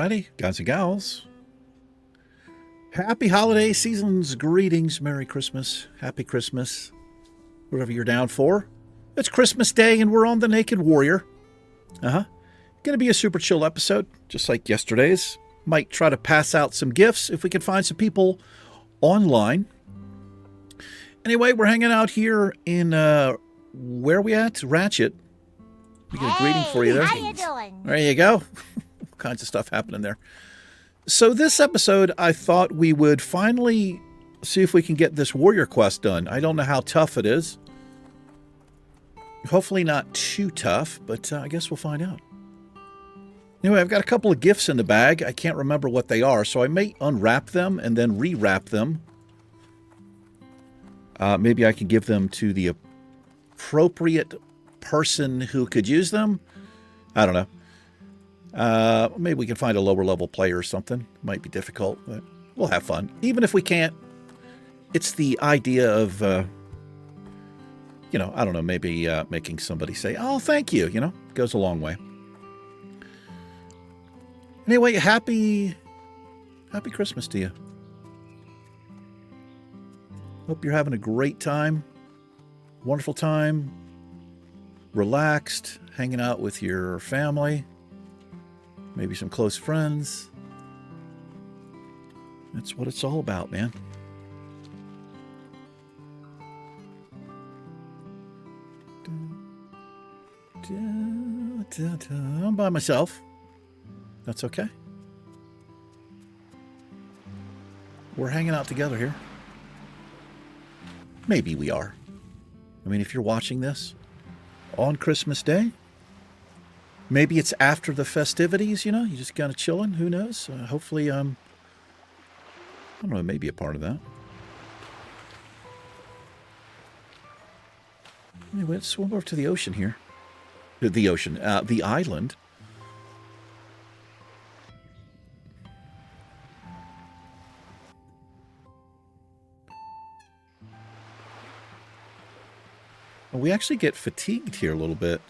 Alrighty, guys and gals. Happy holiday seasons. Greetings. Merry Christmas. Happy Christmas. Whatever you're down for. It's Christmas Day and we're on the Naked Warrior. Gonna be a super chill episode, just like yesterday's. Might try to pass out some gifts if we can find some people online. Anyway, we're hanging out here in, where are we at? Ratchet. We get a greeting for you there. How you doing? There you go. All kinds of stuff happening there. So this episode, I thought we would finally see if we can get this warrior quest done. I don't know how tough it is. Hopefully not too tough, but I guess we'll find out. Anyway, I've got a couple of gifts in the bag. I can't remember what they are, so I may unwrap them and then rewrap them. Maybe I can give them to the appropriate person who could use them. I don't know. Maybe we can find a lower level player or something. Might be difficult, but we'll have fun. Even if we can't, it's the idea of, you know, I don't know, maybe making somebody say, oh, thank you, you know, goes a long way. Anyway, happy Christmas to you. Hope you're having a great time, wonderful time, relaxed, hanging out with your family, maybe some close friends. That's what it's all about, man. I'm by myself. That's okay. We're hanging out together here. Maybe we are. I mean, if you're watching this on Christmas Day, maybe it's after the festivities, you know, you just kind of chilling. Who knows? Hopefully, I don't know, maybe a part of that. Anyway, let's swim over to the ocean here. The ocean, the island. We actually get fatigued here a little bit.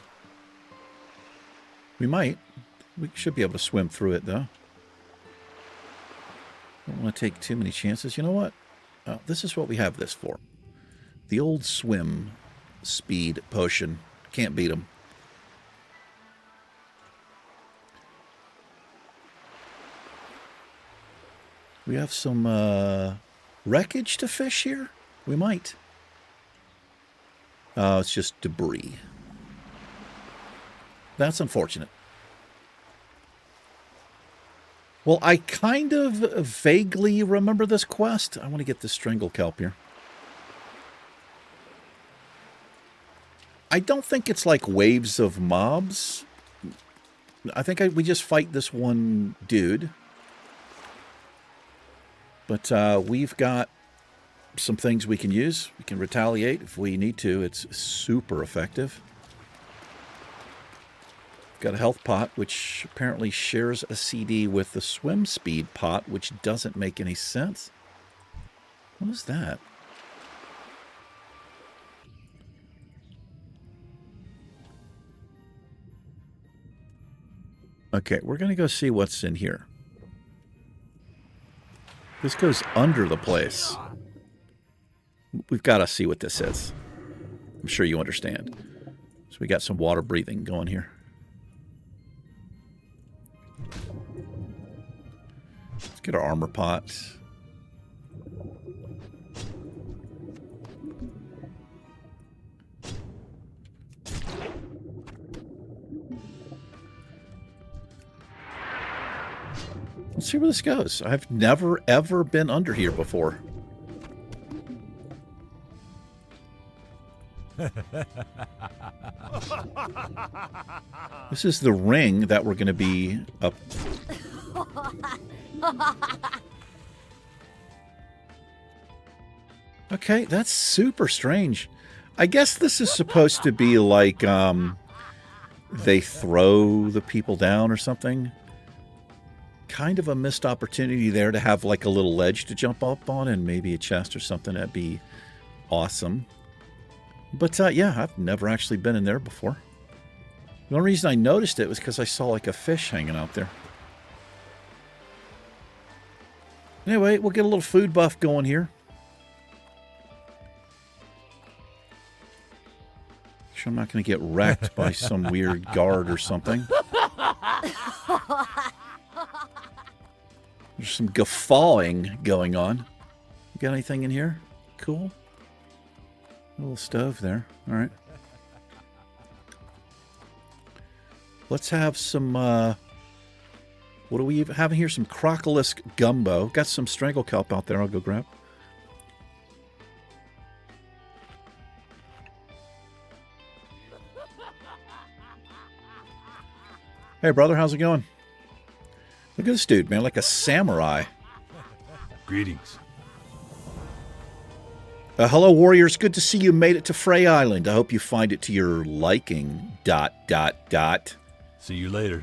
We might. We should be able to swim through it, though. Don't want to take too many chances. You know what? This is what we have this for. The old swim speed potion. Can't beat them. We have some wreckage to fish here? We might. It's just debris. That's unfortunate. Well, I kind of vaguely remember this quest. I want to get this strangle kelp here. I don't think it's like waves of mobs. I think we just fight this one dude. But we've got some things we can use. We can retaliate if we need to. It's super effective. Got a health pot, which apparently shares a CD with the swim speed pot, which doesn't make any sense. What is that? Okay, we're going to go see what's in here. This goes under the place. We've got to see what this is. I'm sure you understand. So we got some water breathing going here. Let's get our armor pot. Let's see where this goes. I've never, ever been under here before. This is the ring that we're going to be up. Okay, that's super strange. I guess this is supposed to be like they throw the people down or something. Kind of a missed opportunity there to have like a little ledge to jump up on and maybe a chest or something. That'd be awesome. But yeah, I've never actually been in there before. The only reason I noticed it was because I saw like a fish hanging out there. Anyway, we'll get a little food buff going here. Sure, I'm not going to get wrecked by some weird guard or something. There's some guffawing going on. You got anything in here? Cool. A little stove there. All right. Let's have some, what do we have here? Some crocolisk gumbo. Got some strangle kelp out there. I'll go grab. Hey, brother. How's it going? Look at this dude, man. Like a samurai. Greetings. Hello, warriors. Good to see you made it to Frey Island. I hope you find it to your liking. ... See you later.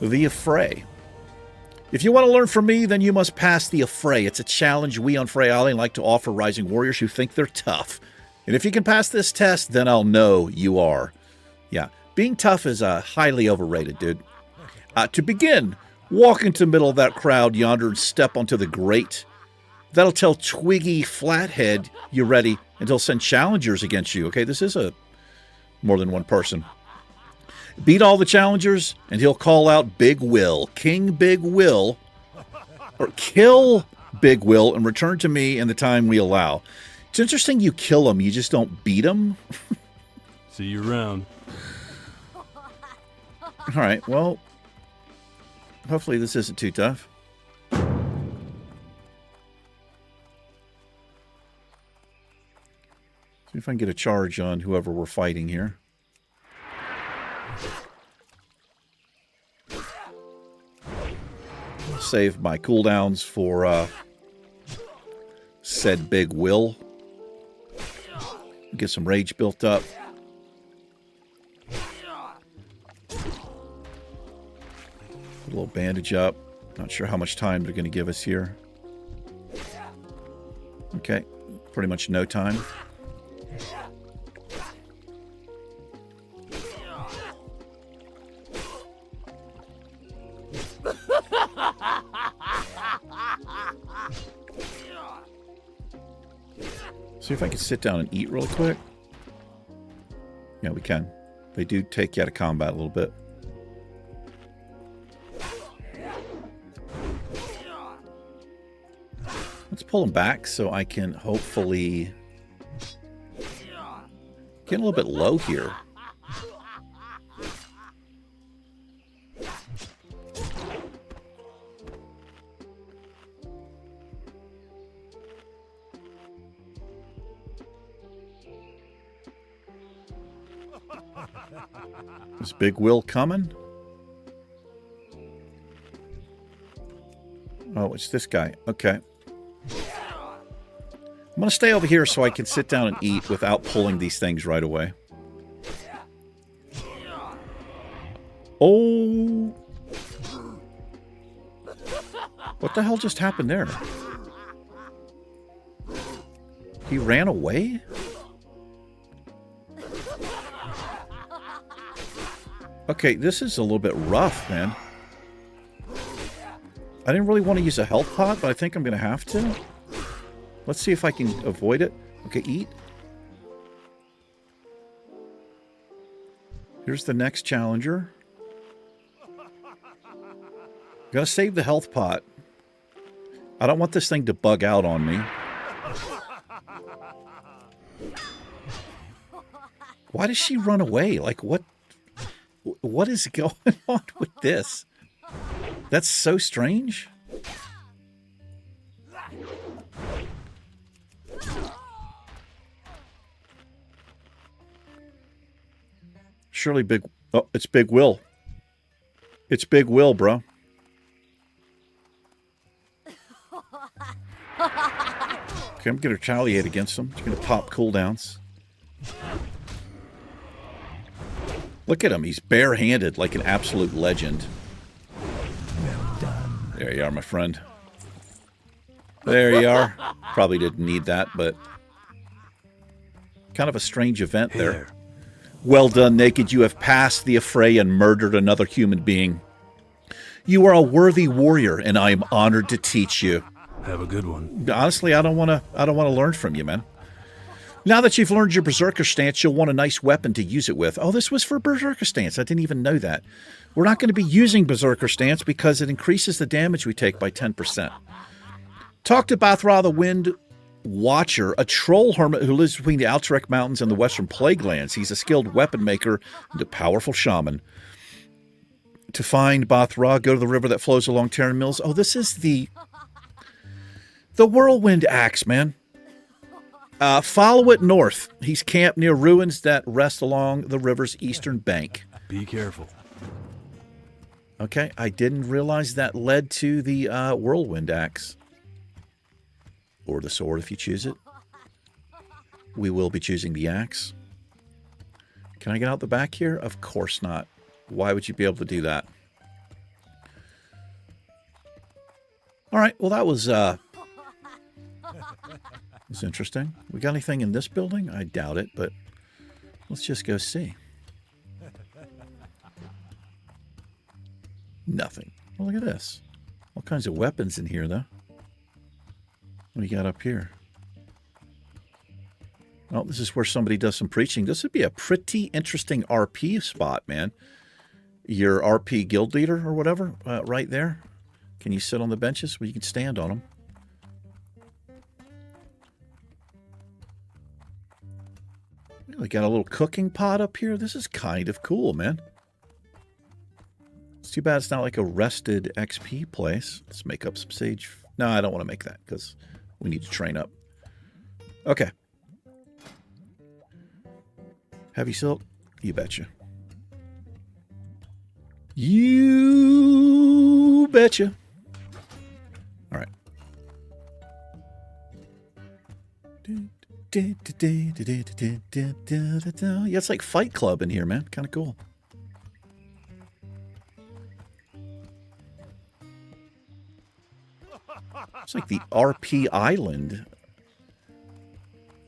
The Affray. If you want to learn from me, then you must pass the Affray. It's a challenge we on Frey Island like to offer rising warriors who think they're tough. And if you can pass this test, then I'll know you are. Yeah, being tough is highly overrated, dude. To begin, walk into the middle of that crowd yonder and step onto the grate. That'll tell Twiggy Flathead you're ready, and he'll send challengers against you. Okay, this is a more than one person. Beat all the challengers, and he'll call out Big Will, King Big Will, or kill Big Will and return to me in the time we allow. It's interesting you kill him, you just don't beat him. See you around. All right, well, hopefully this isn't too tough. See if I can get a charge on whoever we're fighting here. Save my cooldowns for said Big Will. Get some rage built up. Put a little bandage up. Not sure how much time they're going to give us here. Okay, pretty much no time. See if I can sit down and eat really quick. Yeah, we can. They do take you out of combat a little bit. Let's pull them back so I can hopefully get a little bit low here. Is Big Will coming? Oh, it's this guy. Okay. I'm going to stay over here so I can sit down and eat without pulling these things right away. Oh. What the hell just happened there? He ran away? Okay, this is a little bit rough, man. I didn't really want to use a health pot, but I think I'm going to have to. Let's see if I can avoid it. Okay, eat. Here's the next challenger. Gotta save the health pot. I don't want this thing to bug out on me. Why does she run away? Like, what is going on with this? That's so strange. Surely Big... Oh, it's Big Will. It's Big Will, bro. Okay, I'm going to retaliate against him. He's going to pop cooldowns. Look at him. He's bare-handed like an absolute legend. Well done. There you are, my friend. There you are. Probably didn't need that, but... kind of a strange event there. Well done, Naked. You have passed the affray and murdered another human being. You are a worthy warrior, and I am honored to teach you. Have a good one. Honestly, I don't want to learn from you, man. Now that you've learned your Berserker stance, you'll want a nice weapon to use it with. Oh, this was for Berserker stance. I didn't even know that. We're not going to be using Berserker stance because it increases the damage we take by 10%. Talk to Bathra the Wind Watcher, a troll hermit who lives between the Alterac Mountains and the Western Plaguelands. He's a skilled weapon maker and a powerful shaman. To find Bathra, go to the river that flows along Terran Mills. Oh, this is the Whirlwind Axe, man. Follow it north. He's camped near ruins that rest along the river's eastern bank. Be careful. Okay, I didn't realize that led to the Whirlwind Axe. Or the sword if you choose it. We will be choosing the axe. Can I get out the back here? Of course not. Why would you be able to do that? All right, well that was interesting. We got anything in this building? I doubt it, but let's just go see. Nothing. Well, look at this. All kinds of weapons in here, though. What do you got up here? Oh, this is where somebody does some preaching. This would be a pretty interesting RP spot, man. Your RP guild leader or whatever, right there. Can you sit on the benches? Well, you can stand on them. We got a little cooking pot up here. This is kind of cool, man. It's too bad it's not like a rested XP place. Let's make up some sage. No, I don't want to make that because we need to train up. Okay. Heavy silk? You betcha. You betcha. All right. Yeah, it's like Fight Club in here, man. Kind of cool. It's like the RP Island.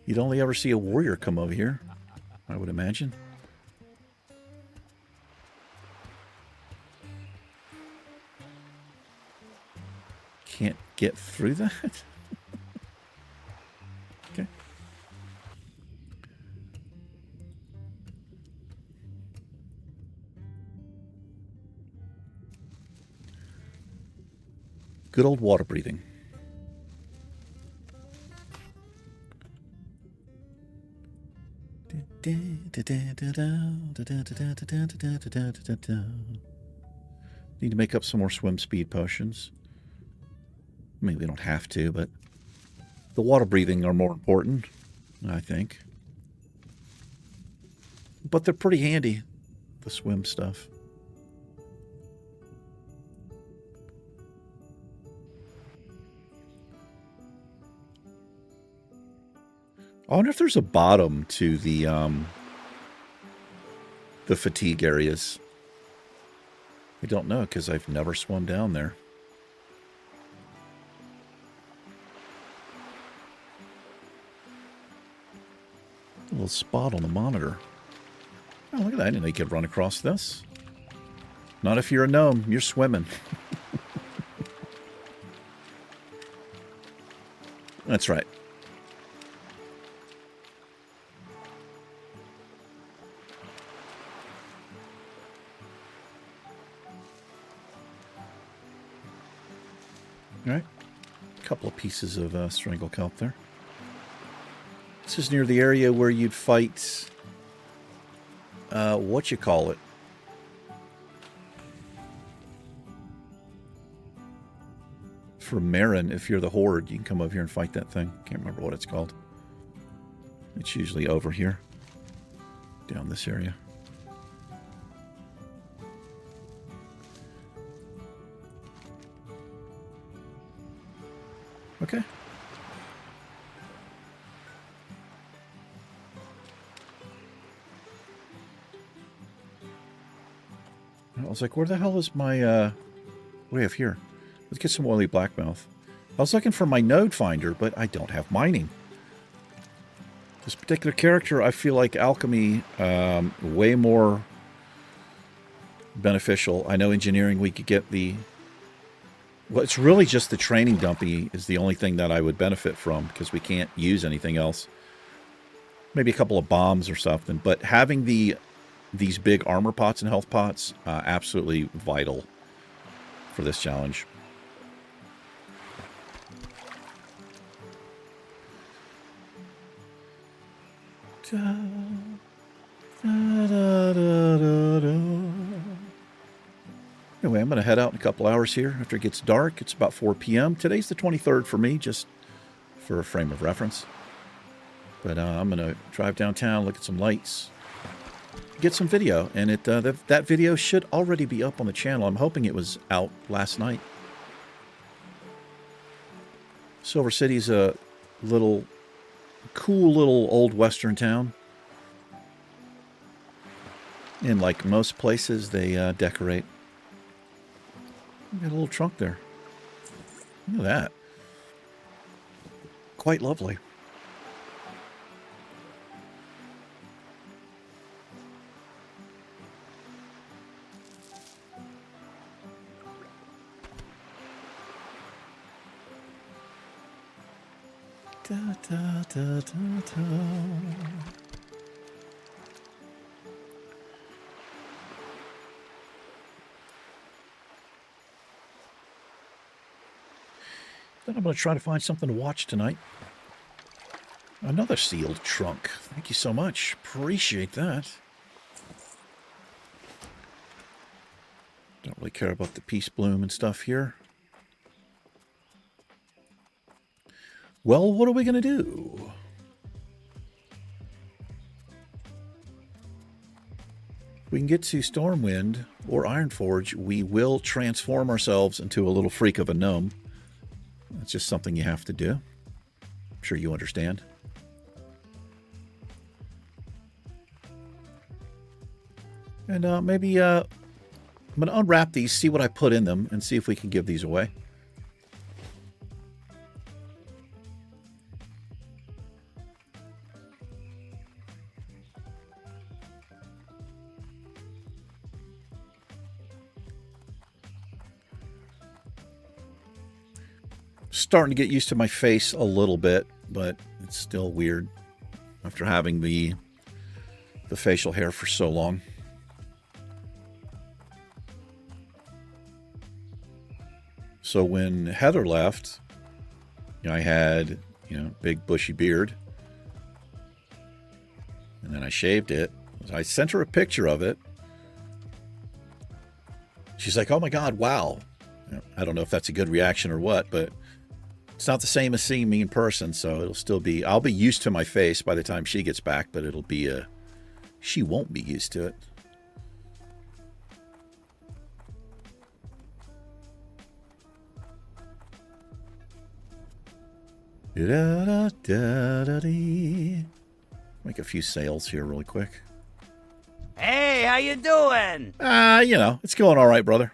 You'd only ever see a warrior come over here, I would imagine. Can't get through that? Okay. Good old water breathing. Need to make up some more swim speed potions. I mean, we don't have to, but the water breathing are more important, I think. But they're pretty handy, the swim stuff. I wonder if there's a bottom to the fatigue areas. I don't know, because I've never swum down there. A little spot on the monitor. Oh, look at that. I didn't know you could run across this. Not if you're a gnome. You're swimming. That's right. All right. A couple of pieces of strangle kelp there. This is near the area where you'd fight, what you call it? For Marin, if you're the Horde, you can come over here and fight that thing. Can't remember what it's called. It's usually over here. Down this area. Okay. I was like, where the hell is my, way of here? Let's get some oily blackmouth. I was looking for my node finder, but I don't have mining. This particular character, I feel like alchemy, way more beneficial. I know engineering, we could get the Well, it's really just the training dumpy is the only thing that I would benefit from because we can't use anything else. Maybe a couple of bombs or something, but having these big armor pots and health pots, absolutely vital for this challenge. Da, da, da, da, da. Anyway, I'm going to head out in a couple hours here after it gets dark. It's about 4 p.m. Today's the 23rd for me, just for a frame of reference. But I'm going to drive downtown, look at some lights, get some video. And that video should already be up on the channel. I'm hoping it was out last night. Silver City's a cool little old western town. And like most places, they decorate. Got a little trunk there. Look at that. Quite lovely. Da, da, da, da, da. Then I'm going to try to find something to watch tonight. Another sealed trunk. Thank you so much. Appreciate that. Don't really care about the peace bloom and stuff here. Well, what are we going to do? If we can get to Stormwind or Ironforge, we will transform ourselves into a little freak of a gnome. It's just something you have to do. I'm sure you understand. And maybe I'm going to unwrap these, see what I put in them, and see if we can give these away. Starting to get used to my face a little bit, but it's still weird after having the facial hair for so long. So when Heather left, I had, big bushy beard. And then I shaved it. I sent her a picture of it. She's like, "Oh my God, wow." I don't know if that's a good reaction or what, but it's not the same as seeing me in person, so it'll still be... I'll be used to my face by the time she gets back, but it'll be she won't be used to it. Make a few sales here really quick. Hey, how you doing? It's going all right, brother.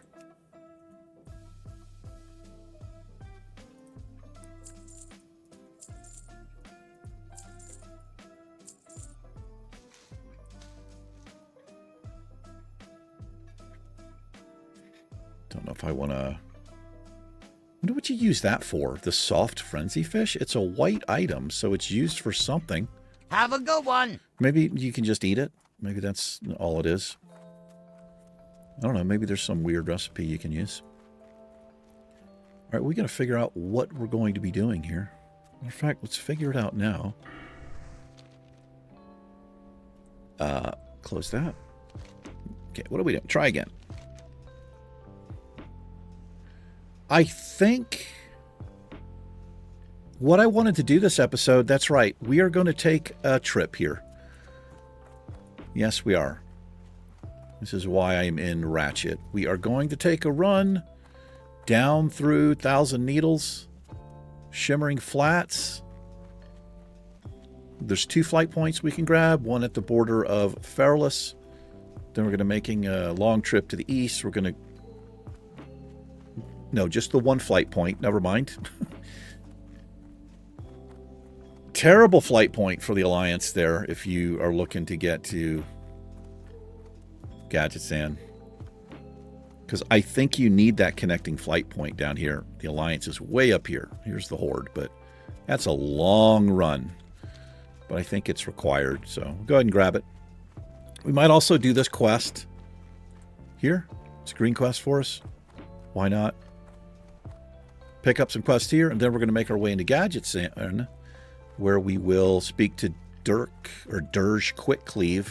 Don't know if I want to... I wonder what you use that for. The soft frenzy fish? It's a white item, so it's used for something. Have a good one. Maybe you can just eat it. Maybe that's all it is. I don't know. Maybe there's some weird recipe you can use. All right, we got to figure out what we're going to be doing here. In fact, let's figure it out now. Close that. Okay, what are we doing? Try again. I think what I wanted to do this episode, that's right. We are going to take a trip here. Yes, we are. This is why I'm in Ratchet. We are going to take a run down through Thousand Needles, Shimmering Flats. There's 2 flight points we can grab, one at the border of Feralus. Then we're going to making a long trip to the east. We're going to... No, just the 1 flight point. Never mind. Terrible flight point for the Alliance there if you are looking to get to Gadgetzan. Because I think you need that connecting flight point down here. The Alliance is way up here. Here's the Horde, but that's a long run. But I think it's required, so go ahead and grab it. We might also do this quest here. It's a green quest for us. Why not? Pick up some quests here, and then we're going to make our way into Gadgets, where we will speak to Dirge Quickcleave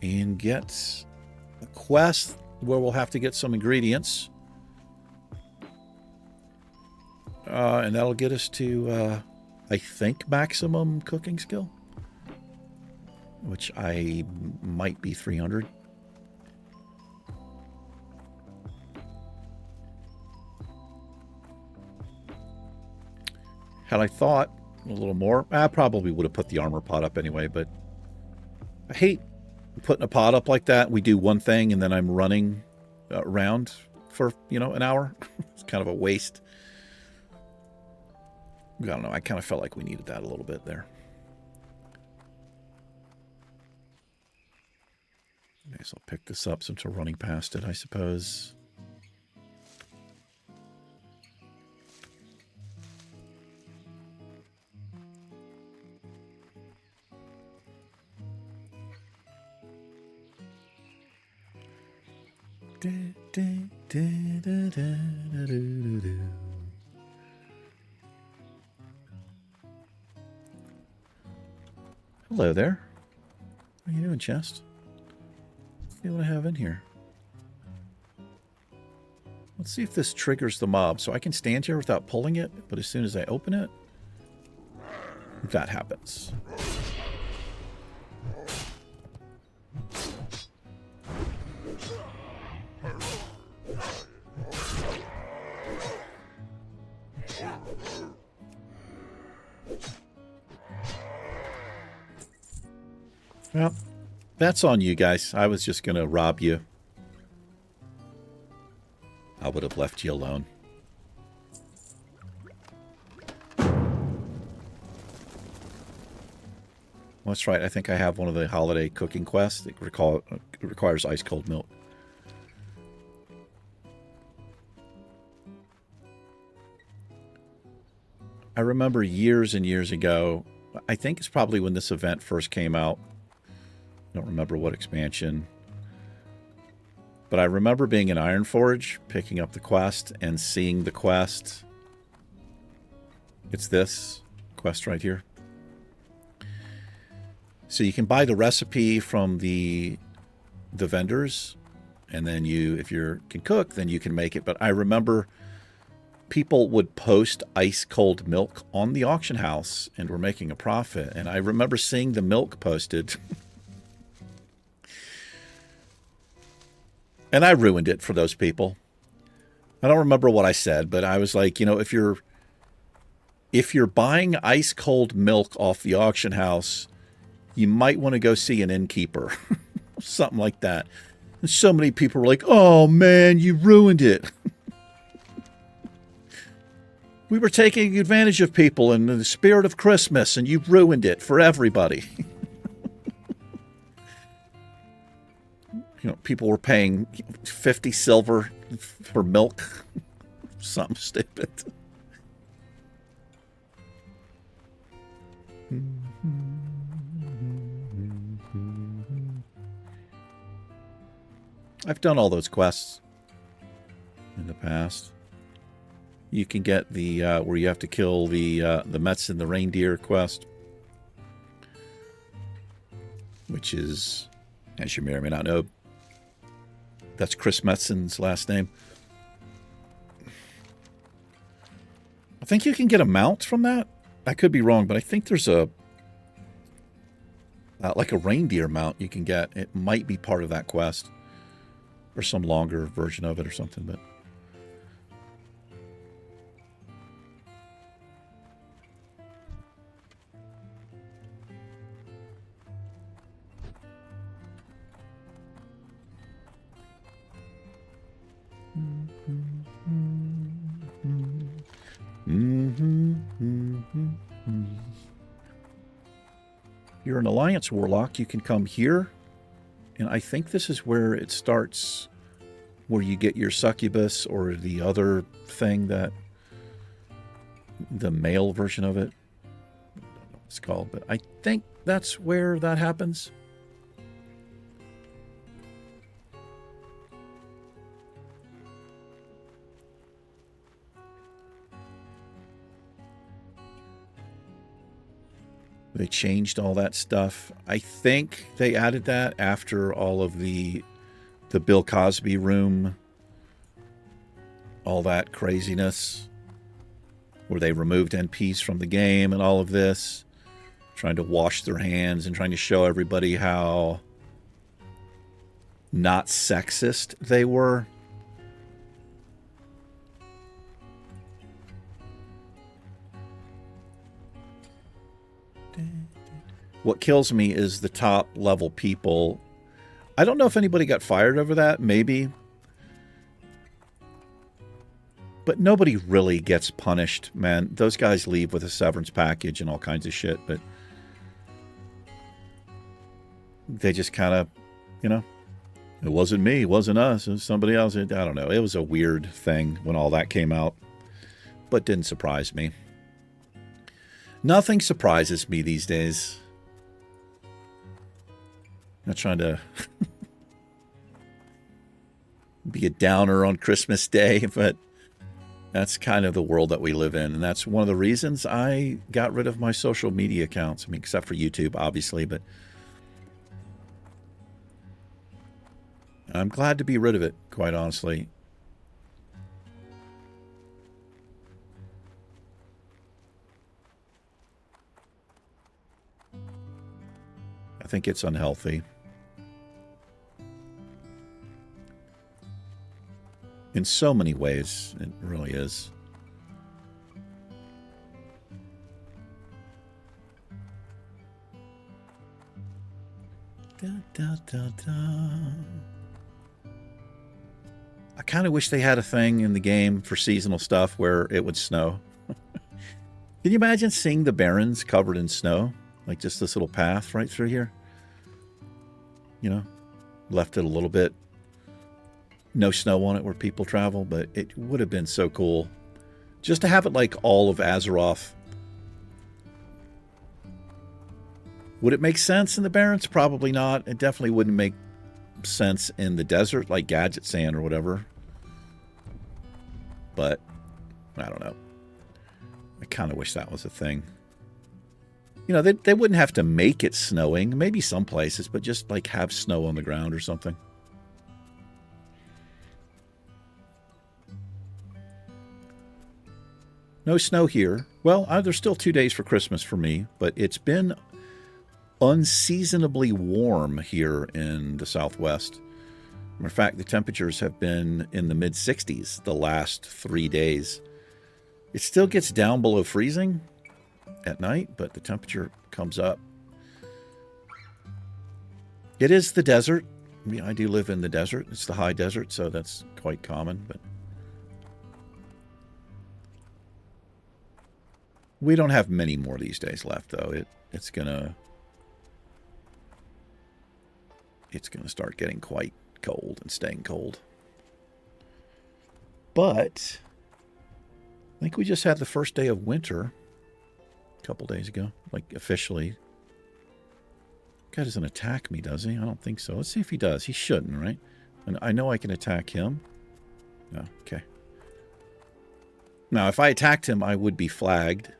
and get a quest where we'll have to get some ingredients. And that'll get us to, I think, maximum cooking skill, which I might be 300. Had I thought a little more, I probably would have put the armor pot up anyway, but I hate putting a pot up like that. We do one thing and then I'm running around for, an hour. It's kind of a waste. I don't know. I kind of felt like we needed that a little bit there. I guess I'll pick this up since we're running past it, I suppose. Hello there. What are you doing, chest? Let's see what I have in here. Let's see if this triggers the mob. So I can stand here without pulling it, but as soon as I open it, that happens. Well, that's on you guys. I was just going to rob you. I would have left you alone. Well, that's right. I think I have one of the holiday cooking quests. It requires ice cold milk. I remember years and years ago, I think it's probably when this event first came out. I don't remember what expansion. But I remember being in Ironforge, picking up the quest, and seeing the quest. It's this quest right here. So you can buy the recipe from the vendors, and then if you can cook, then you can make it. But I remember people would post ice cold milk on the auction house and were making a profit. And I remember seeing the milk posted. And I ruined it for those people. I don't remember what I said, but I was like, if you're buying ice cold milk off the auction house, you might want to go see an innkeeper. Something like that. And so many people were like, oh man, you ruined it. We were taking advantage of people in the spirit of Christmas, and you ruined it for everybody. People were paying 50 silver for milk. Something stupid. I've done all those quests in the past. You can get the where you have to kill the Mets and the reindeer quest, which is, as you may or may not know, that's Chris Metzen's last name. I think you can get a mount from that. I could be wrong, but I think there's a like a reindeer mount you can get. It might be part of that quest, or some longer version of it or something. But if you're an Alliance Warlock, you can come here, and I think this is where it starts where you get your succubus or the other thing that the male version of it. I don't know what it's called, but I think that's where that happens. They changed all that stuff. I think they added that after all of the Bill Cosby room, all that craziness, where they removed NPs from the game and all of this, trying to wash their hands and trying to show everybody how not sexist they were. What kills me is the top level people. I don't know if anybody got fired over that, maybe. But nobody really gets punished, man. Those guys leave with a severance package and all kinds of shit, but they just kind of, you know, it wasn't me, it wasn't us, it was somebody else. I don't know. It was a weird thing when all that came out, but didn't surprise me. Nothing surprises me these days. Not trying to be a downer on Christmas Day, but that's kind of the world that we live in. And that's one of the reasons I got rid of my social media accounts. I mean, except for YouTube, obviously, but I'm glad to be rid of it, quite honestly. I think it's unhealthy. In so many ways, it really is. Da, da, da, da. I kind of wish they had a thing in the game for seasonal stuff where it would snow. Can you imagine seeing the Barrens covered in snow? Like just this little path right through here? You know, left it a little bit. No snow on it where people travel, but it would have been so cool. Just to have it like all of Azeroth. Would it make sense in the Barrens? Probably not. It definitely wouldn't make sense in the desert, like Gadget Sand or whatever. But, I don't know. I kind of wish that was a thing. You know, they wouldn't have to make it snowing. Maybe some places, but just like have snow on the ground or something. No snow here. Well, there's still 2 days for Christmas for me, but it's been unseasonably warm here in the Southwest. Matter of fact, the temperatures have been in the mid-60s the last 3 days. It still gets down below freezing at night, but the temperature comes up. It is the desert. I mean, I do live in the desert. It's the high desert, so that's quite common, but we don't have many more these days left, though. It's gonna start getting quite cold and staying cold. But I think we just had the first day of winter a couple days ago, like officially. Guy doesn't attack me, does he? I don't think so. Let's see if he does. He shouldn't, right? And I know I can attack him. No, okay. Now, if I attacked him, I would be flagged.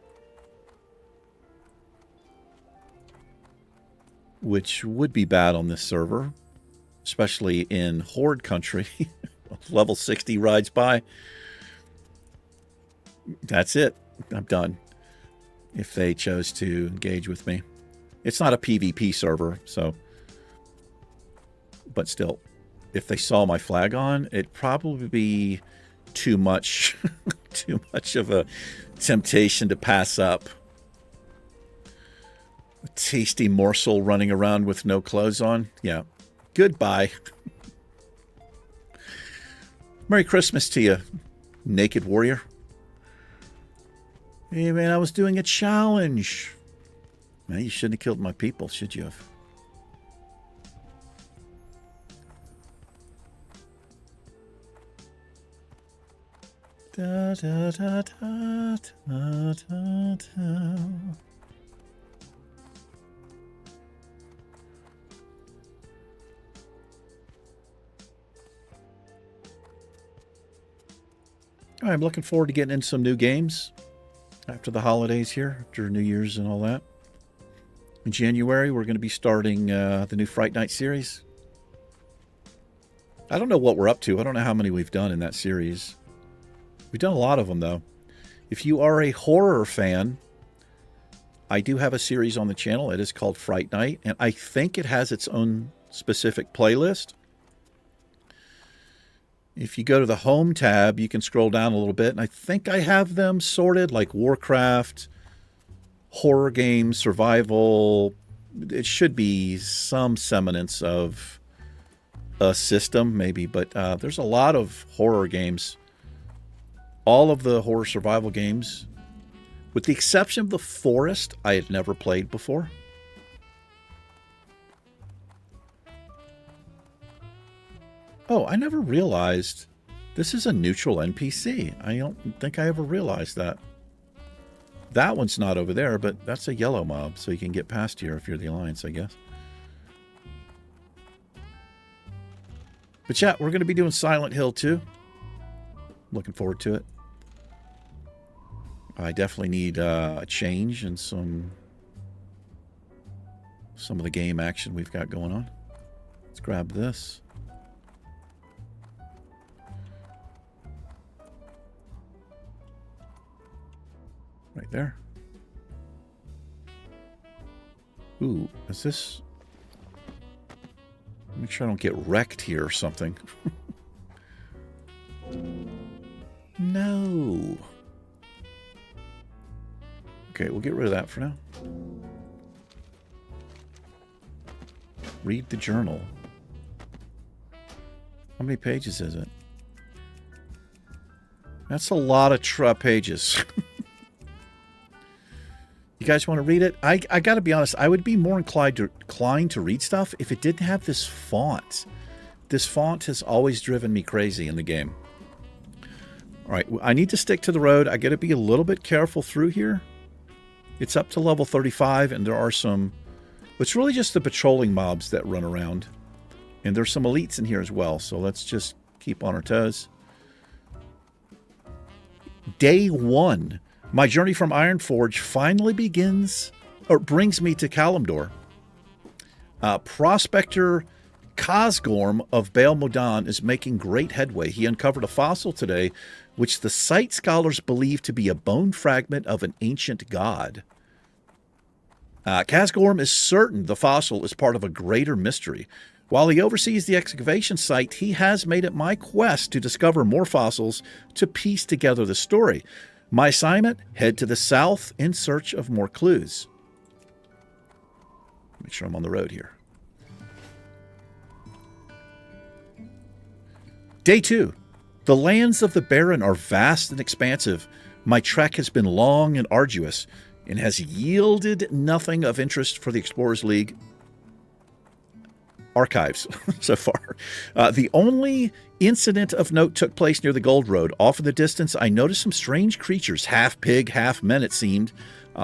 Which would be bad on this server, especially in Horde country. Level 60 rides by. That's it. I'm done. If they chose to engage with me. It's not a PvP server, so. But still, if they saw my flag on, it'd probably be too much, too much of a temptation to pass up. A tasty morsel running around with no clothes on. Yeah. Goodbye. Merry Christmas to you, naked warrior. Hey, man, I was doing a challenge. Man, you shouldn't have killed my people, should you have? Da, da, da, da, da, da, da. I'm looking forward to getting in some new games after the holidays here, after New Year's and all that. In January, we're going to be starting the new Fright Night series. I don't know what we're up to. I don't know how many we've done in that series. We've done a lot of them, though. If you are a horror fan, I do have a series on the channel. It is called Fright Night, and I think it has its own specific playlist. If you go to the Home tab, you can scroll down a little bit, and I think I have them sorted like Warcraft, horror games, survival. It should be some semblance of a system, maybe, but there's a lot of horror games. All of the horror survival games, with the exception of The Forest, I had never played before. Oh, I never realized this is a neutral NPC. I don't think I ever realized that. That one's not over there, but that's a yellow mob, so you can get past here if you're the Alliance, I guess. But yeah, we're going to be doing Silent Hill too. Looking forward to it. I definitely need a change in some of the game action we've got going on. Let's grab this. Right there. Ooh, is this... Make sure I don't get wrecked here or something. No. Okay, we'll get rid of that for now. Read the journal. How many pages is it? That's a lot of pages. You guys want to read it? I got to be honest, I would be more inclined to read stuff if it didn't have this font. This font has always driven me crazy in the game. All right, I need to stick to the road. I got to be a little bit careful through here. It's up to level 35, and there are some... It's really just the patrolling mobs that run around. And there's some elites in here as well, so let's just keep on our toes. Day 1. My journey from Ironforge finally begins, or brings me to Kalimdor. Prospector Cosgorm of Baal Modan is making great headway. He uncovered a fossil today, which the site scholars believe to be a bone fragment of an ancient god. Cosgorm is certain the fossil is part of a greater mystery. While he oversees the excavation site, he has made it my quest to discover more fossils to piece together the story. My assignment, head to the south in search of more clues. Make sure I'm on the road here. Day 2. The lands of the Baron are vast and expansive. My trek has been long and arduous and has yielded nothing of interest for the Explorers League archives so far. The only incident of note took place near the Gold Road. Off in the distance, I noticed some strange creatures, half pig, half men it seemed.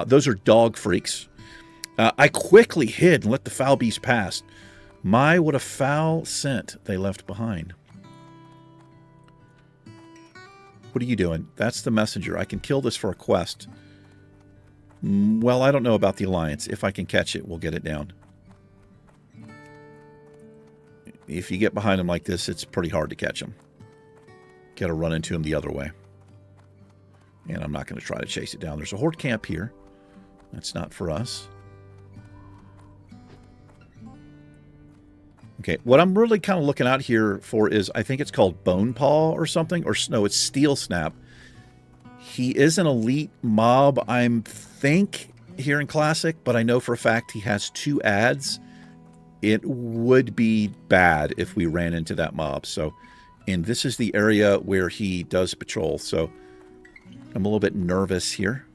Those are dog freaks. I quickly hid and let the foul beast pass. My, what a foul scent they left behind. What are you doing? That's the messenger. I can kill this for a quest. Well, I don't know about the Alliance. If I can catch it, we'll get it down. If you get behind him like this, it's pretty hard to catch him. Got to run into him the other way. And I'm not going to try to chase it down. There's a horde camp here. That's not for us. Okay, what I'm really kind of looking out here for is, I think it's called Bone Paw or something. Or no, it's Steel Snap. He is an elite mob, I think, here in Classic. But I know for a fact he has 2 ads. It would be bad if we ran into that mob. So, and this is the area where he does patrol. So I'm a little bit nervous here.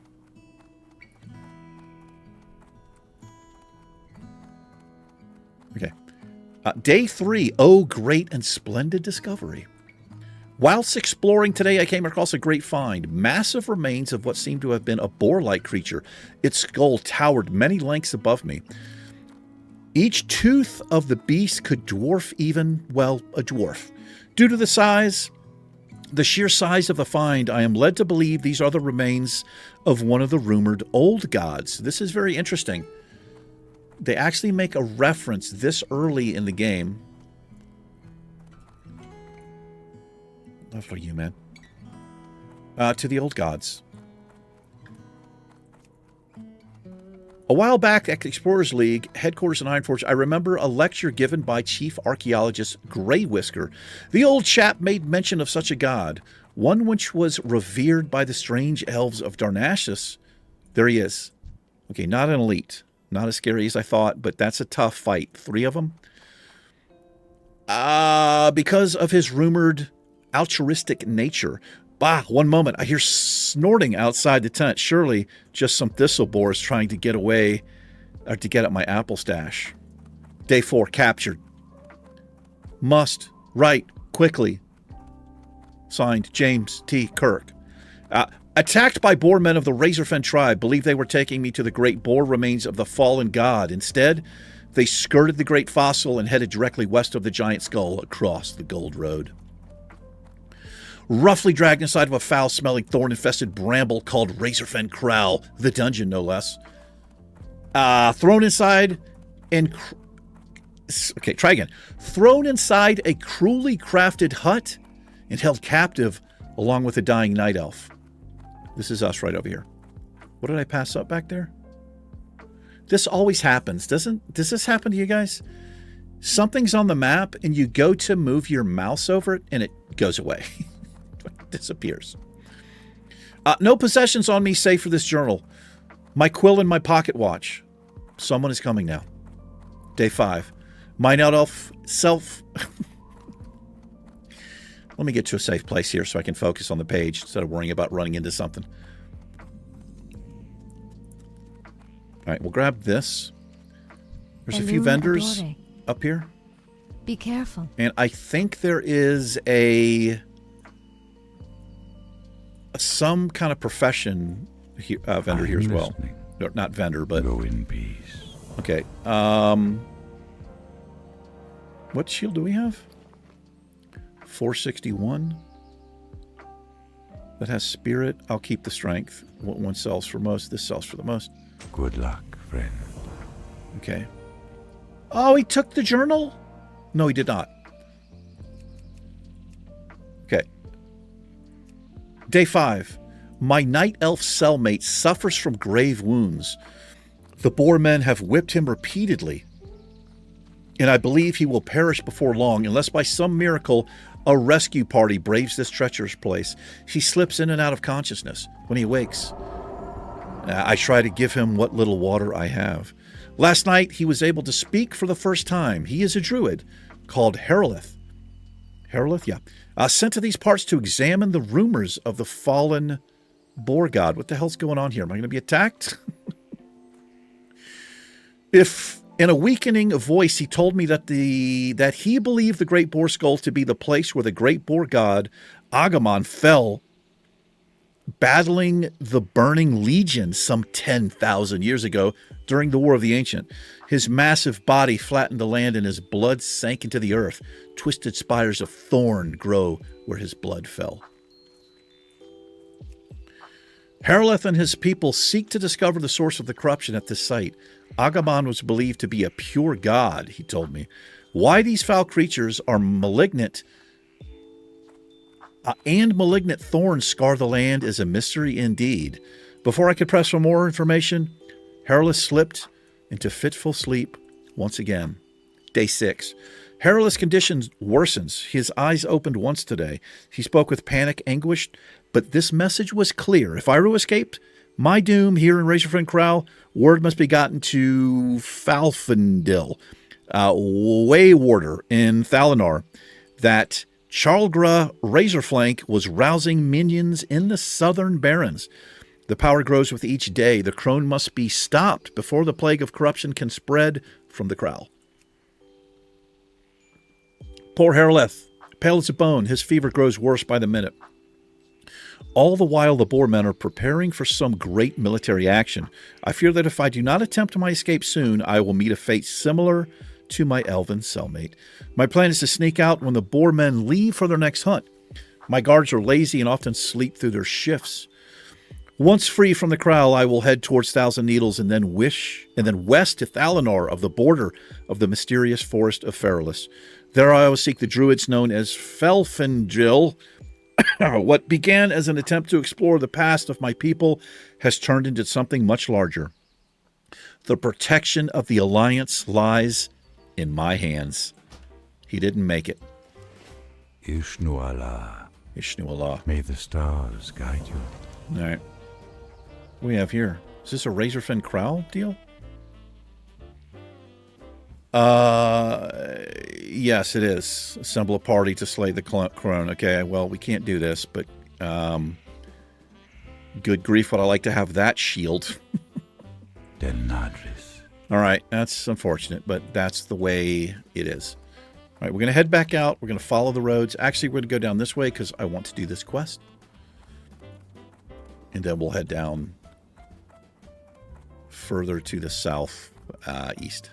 Okay. Day 3. Oh, great and splendid discovery. Whilst exploring today, I came across a great find. Massive remains of what seemed to have been a boar-like creature. Its skull towered many lengths above me. Each tooth of the beast could dwarf even, well, a dwarf. Due to the sheer size of the find, I am led to believe these are the remains of one of the rumored old gods. This is very interesting. They actually make a reference this early in the game. Not for you, man. To the old gods. A while back at Explorers League, headquarters in Ironforge, I remember a lecture given by Chief Archaeologist Grey Whisker. The old chap made mention of such a god, one which was revered by the strange elves of Darnassus. There he is. Okay, not an elite. Not as scary as I thought, but that's a tough fight. 3 of them. Because of his rumored altruistic nature. Bah, one moment. I hear snorting outside the tent. Surely just some thistlebores trying to get away or to get at my apple stash. Day 4, captured. Must, write, quickly. Signed, James T. Kirk. Attacked by boar men of the Razorfen tribe, believed they were taking me to the great boar remains of the fallen god. Instead, they skirted the great fossil and headed directly west of the giant skull across the Gold Road. Roughly dragged inside of a foul-smelling, thorn-infested bramble called Razorfen Kraal, the dungeon, no less. Thrown inside and... Okay, try again. Thrown inside a cruelly crafted hut and held captive along with a dying night elf. This is us right over here. What did I pass up back there? This always happens. Does this happen to you guys? Something's on the map and you go to move your mouse over it and it goes away. Disappears. No possessions on me save for this journal. My quill and my pocket watch. Someone is coming now. Day 5. My night elf self... Let me get to a safe place here so I can focus on the page instead of worrying about running into something. All right, we'll grab this. There's a few vendors up here. Be careful. And I think there is some kind of profession vendor here as well. No, not vendor, but... Go in peace. Okay. What shield do we have? 461. That has spirit. I'll keep the strength. One sells for most. This sells for the most. Good luck, friend. Okay. Oh, he took the journal? No, he did not. Okay. Day 5. My night elf cellmate suffers from grave wounds. The boar men have whipped him repeatedly, and I believe he will perish before long unless by some miracle a rescue party braves this treacherous place. He slips in and out of consciousness. When he wakes, I try to give him what little water I have. Last night, he was able to speak for the first time. He is a druid called Herolith. Herolith, yeah. Sent to these parts to examine the rumors of the fallen boar god. What the hell's going on here? Am I going to be attacked? If in a weakening voice he told me that he believed the Great Boar Skull to be the place where the Great Boar god Agumon fell battling the Burning Legion some 10,000 years ago during the War of the Ancient. His massive body flattened the land and his blood sank into the earth. Twisted spires of thorn grow where his blood fell. Herolith and his people seek to discover the source of the corruption at this site. Agumon was believed to be a pure god, he told me. Why these foul creatures are malignant and malignant thorns scar the land is a mystery indeed. Before I could press for more information, Herolith slipped into fitful sleep once again. Day 6. Herolith's condition worsens. His eyes opened once today. He spoke with panic, anguish, but this message was clear. If I were to escape my doom here in Razorfen Kraal, word must be gotten to Falfendil, Waywarder in Thalinar, that Charlgra Razorflank was rousing minions in the southern barrens. The power grows with each day. The crone must be stopped before the plague of corruption can spread from the Kraal. Poor Herolith. Pale as a bone, his fever grows worse by the minute. All the while, the Boer men are preparing for some great military action. I fear that if I do not attempt my escape soon, I will meet a fate similar to my elven cellmate. My plan is to sneak out when the Boer men leave for their next hunt. My guards are lazy and often sleep through their shifts. Once free from the kraal, I will head towards Thousand Needles and then west to Thalinar of the border of the mysterious forest of Feralus. There I will seek the druids known as Felfendril. What began as an attempt to explore the past of my people has turned into something much larger. The protection of the Alliance lies in my hands. He didn't make it. Ishnu Allah. Ishnu Allah. May the stars guide you. All right. What do we have here? Is this a Razorfen Crowl deal? Yes, it is. Assemble a party to slay the crone. Okay, well, we can't do this, but good grief, would I like to have that shield. Denadris. All right, that's unfortunate, but that's the way it is. All right, we're going to head back out. We're going to follow the roads. Actually, we're going to go down this way because I want to do this quest. And then we'll head down further to the south east.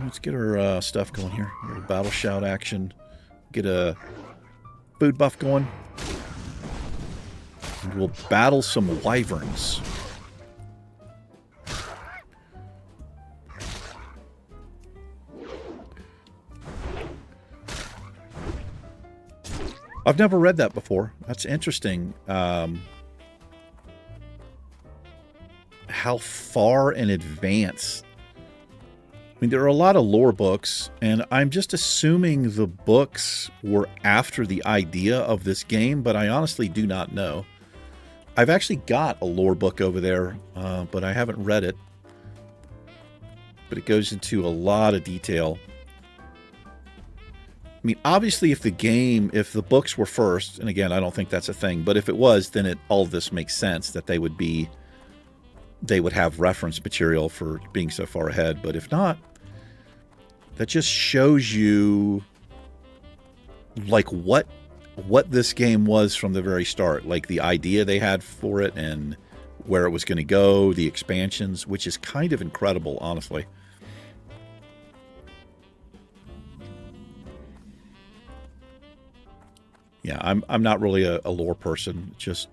Let's get our stuff going here. A little battle shout action. Get a food buff going. And we'll battle some wyverns. I've never read that before. That's interesting. How far in advance. I mean, there are a lot of lore books, and I'm just assuming the books were after the idea of this game, but I honestly do not know. I've actually got a lore book over there, but I haven't read it. But it goes into a lot of detail. I mean, obviously, if the books were first, and again, I don't think that's a thing, but if it was, then all of this makes sense, that they would have reference material for being so far ahead. But if not, that just shows you like what this game was from the very start, like the idea they had for it and where it was going to go, the expansions, which is kind of incredible, honestly. Yeah, I'm not really a lore person. Just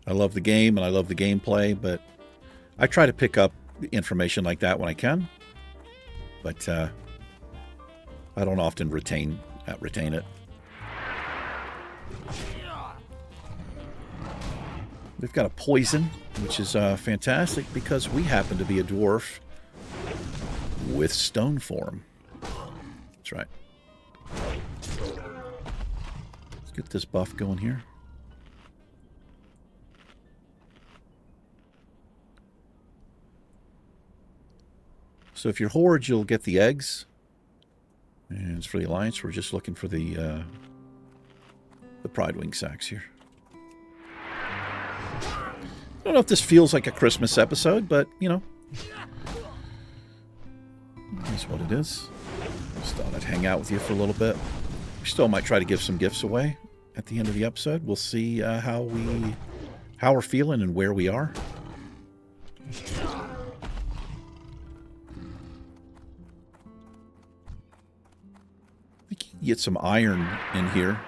I love the game and I love the gameplay, but I try to pick up information like that when I can. But I don't often retain it. We've got a poison, which is fantastic because we happen to be a dwarf with stone form. That's right. Let's get this buff going here. So if you're Horde, you'll get the eggs. And as for the Alliance, we're just looking for the Pride Wing sacks here. I don't know if this feels like a Christmas episode, but, you know. That's what it is. Just thought I'd hang out with you for a little bit. We still might try to give some gifts away at the end of the episode. We'll see how we're feeling and where we are. I think you can get some iron in here.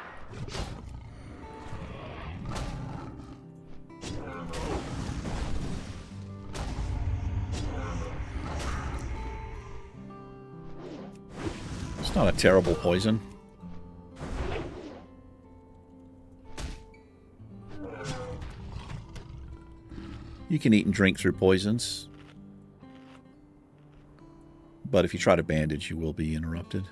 It's not a terrible poison. You can eat and drink through poisons. But if you try to bandage, you will be interrupted.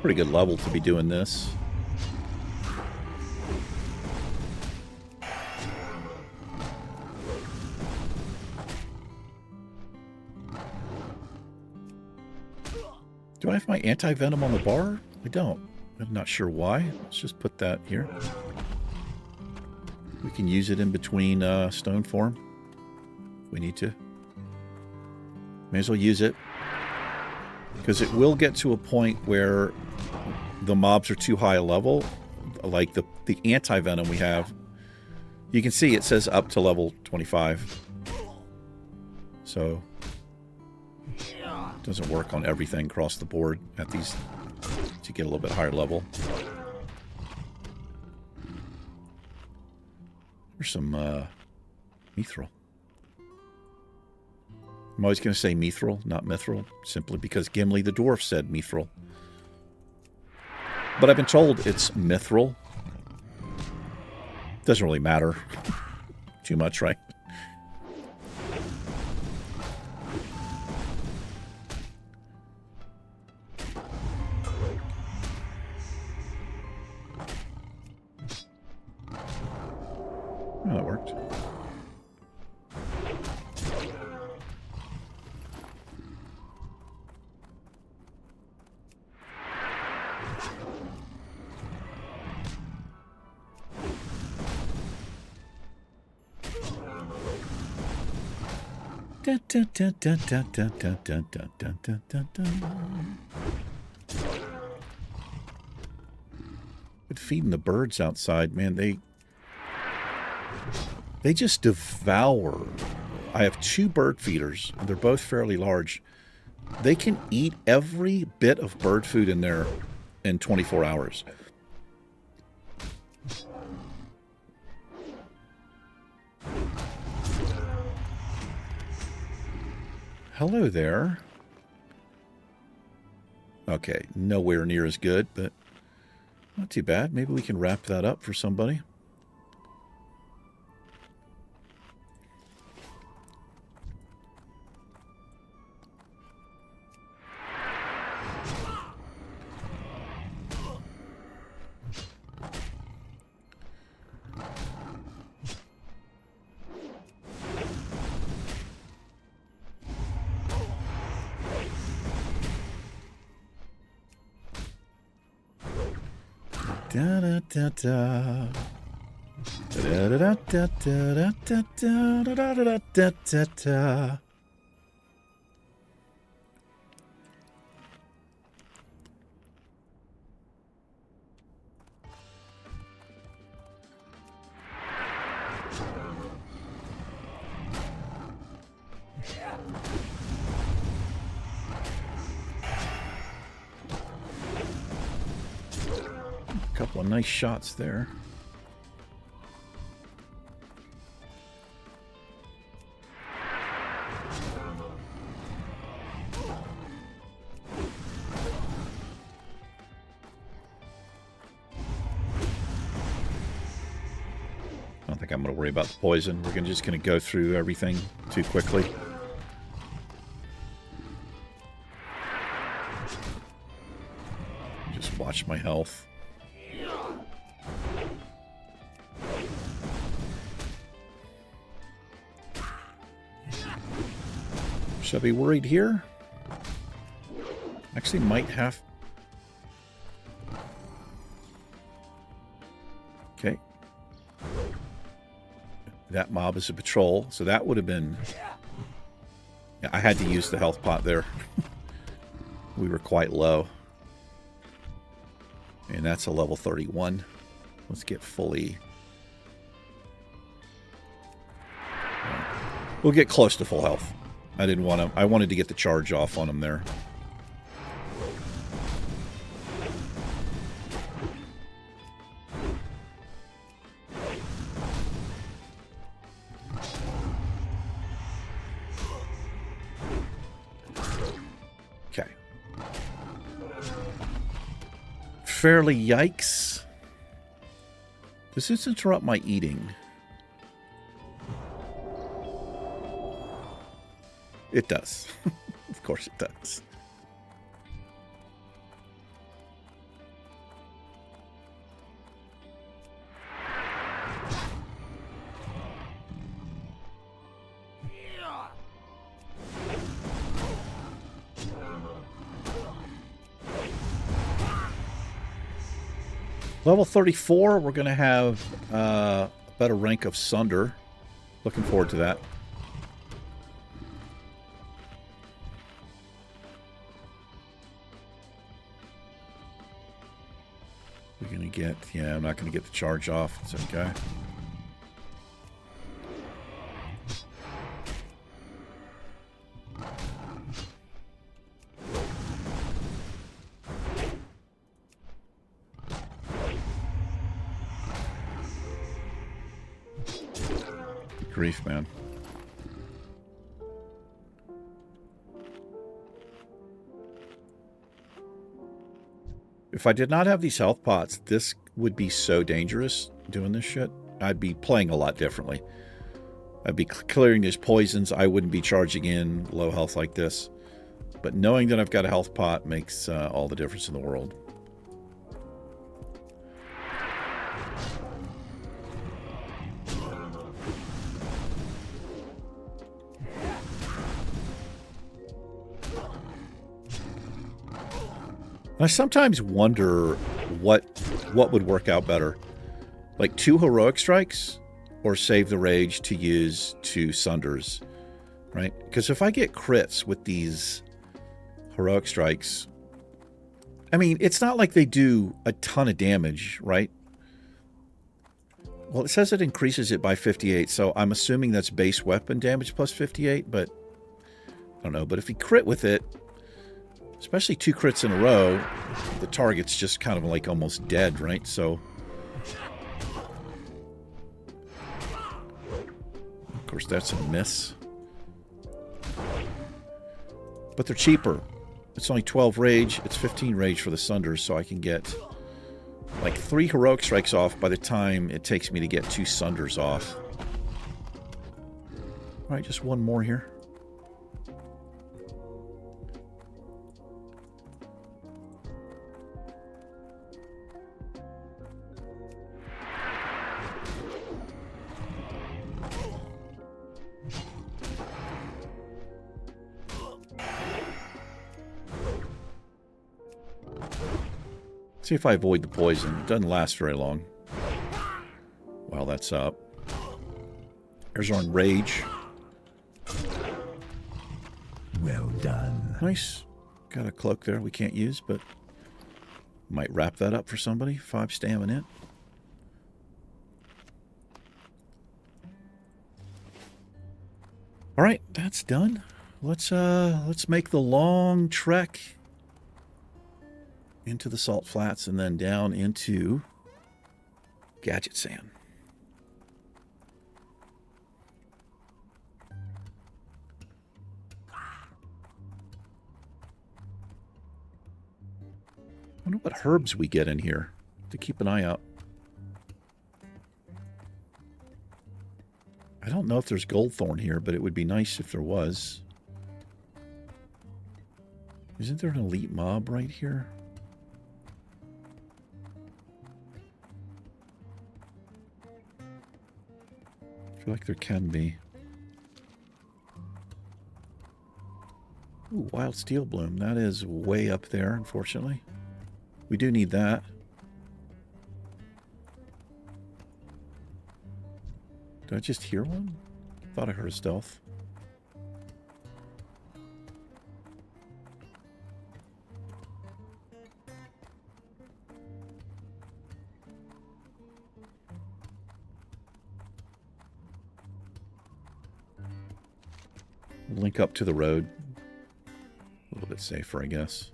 Pretty good level to be doing this. Do I have my anti-venom on the bar? I don't. I'm not sure why. Let's just put that here. We can use it in between stone form if we need to. May as well use it. Because it will get to a point where the mobs are too high a level. Like the anti-venom we have. You can see it says up to level 25. So it doesn't work on everything across the board at these to get a little bit higher level. There's some mithril. I'm always going to say mithril, not mithril, simply because Gimli the dwarf said mithril. But I've been told it's mithril. Doesn't really matter too much, right? Oh, that worked. But feeding the birds outside, man, they just devour. I have 2 bird feeders, and they're both fairly large. They can eat every bit of bird food in there in 24 hours. Hello there. Okay, nowhere near as good, but not too bad. Maybe we can wrap that up for somebody. Da da da da. Da da da da da da da da da da da da. Couple of nice shots there. I don't think I'm going to worry about the poison. We're just going to go through everything too quickly. Just watch my health. Should I be worried here? Actually, might have... Okay. That mob is a patrol, so that would have been... Yeah, I had to use the health pot there. We were quite low. And that's a level 31. Let's get fully... We'll get close to full health. I didn't want to... I wanted to get the charge off on him there. Okay. Fairly yikes. Does this interrupt my eating? It does. Of course it does. Level 34, we're going to have a better rank of Sunder. Looking forward to that. We're going to get... Yeah, I'm not going to get the charge off. It's okay. Grief, man. If I did not have these health pots, this would be so dangerous doing this shit. I'd be playing a lot differently. I'd be clearing these poisons. I wouldn't be charging in low health like this. But knowing that I've got a health pot makes all the difference in the world. I sometimes wonder what would work out better. Like 2 heroic strikes or save the rage to use 2 sunders, right? Because if I get crits with these heroic strikes, I mean, it's not like they do a ton of damage, right? Well, it says it increases it by 58, so I'm assuming that's base weapon damage plus 58, but I don't know. But if he crit with it, especially 2 crits in a row, the target's just kind of like almost dead, right? So, of course, that's a miss. But they're cheaper. It's only 12 rage. It's 15 rage for the Sunders, so I can get like 3 heroic strikes off by the time it takes me to get 2 Sunders off. All right, just one more here. See if I avoid the poison. It doesn't last very long. While that's up. There's our rage. Well done. Nice. Got a cloak there we can't use, but might wrap that up for somebody. 5 stamina. All right, that's done. Let's make the long trek into the salt flats and then down into Gadget Sand. I wonder what herbs we get in here to keep an eye out. I don't know if there's goldthorn here, but it would be nice if there was. Isn't there an elite mob right here? I feel like there can be. Ooh, wild steel bloom. That is way up there, unfortunately. We do need that. Did I just hear one? Thought I heard a stealth. Link up to the road. A little bit safer, I guess.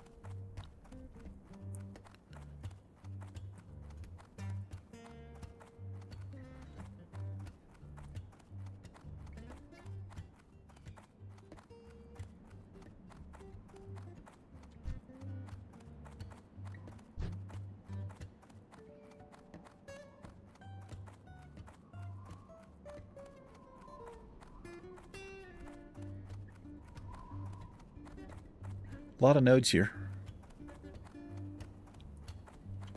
A lot of nodes here.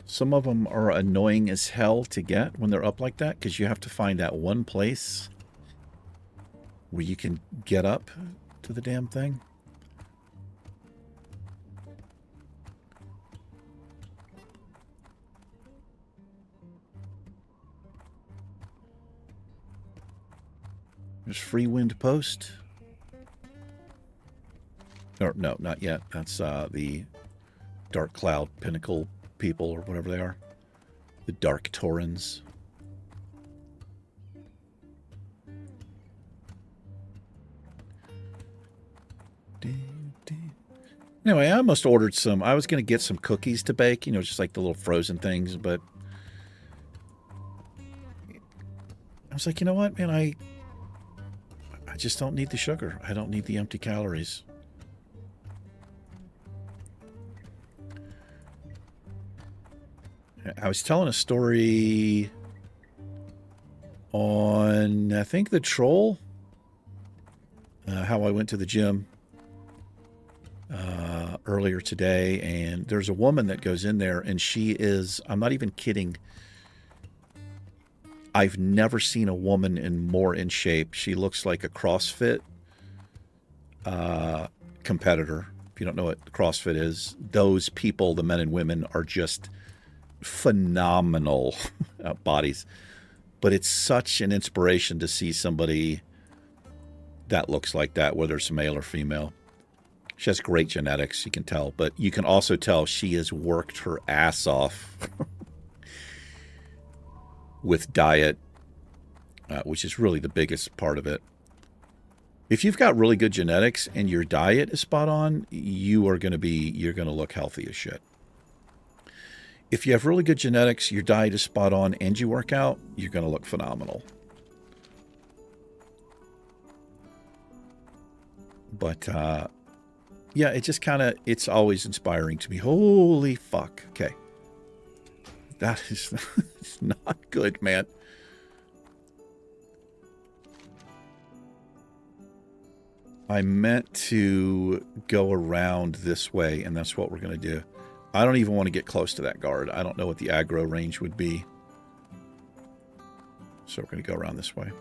Some of them are annoying as hell to get when they're up like that, because you have to find that one place where you can get up to the damn thing. There's Free Wind Post. Or, no, not yet. That's the Dark Cloud Pinnacle people or whatever they are. The Dark Taurens. Anyway, I almost ordered some. I was going to get some cookies to bake, you know, just like the little frozen things, but I was like, you know what, man, I just don't need the sugar. I don't need the empty calories. I was telling a story on, I think, the Troll, how I went to the gym earlier today, and there's a woman that goes in there, and she is, I'm not even kidding, I've never seen a woman more in shape. She looks like a CrossFit competitor. If you don't know what CrossFit is, those people, the men and women, are just phenomenal bodies. But it's such an inspiration to see somebody that looks like that, whether it's male or female. She has great genetics, you can tell, but you can also tell she has worked her ass off with diet, which is really the biggest part of it. If you've got really good genetics and your diet is spot on, you're going to look healthy as shit. If you have really good genetics, your diet is spot on, and you work out, you're going to look phenomenal. But, yeah, it just kind of, it's always inspiring to me. Holy fuck. Okay. That is it's not good, man. I meant to go around this way, and that's what we're going to do. I don't even want to get close to that guard. I don't know what the aggro range would be. So we're going to go around this way.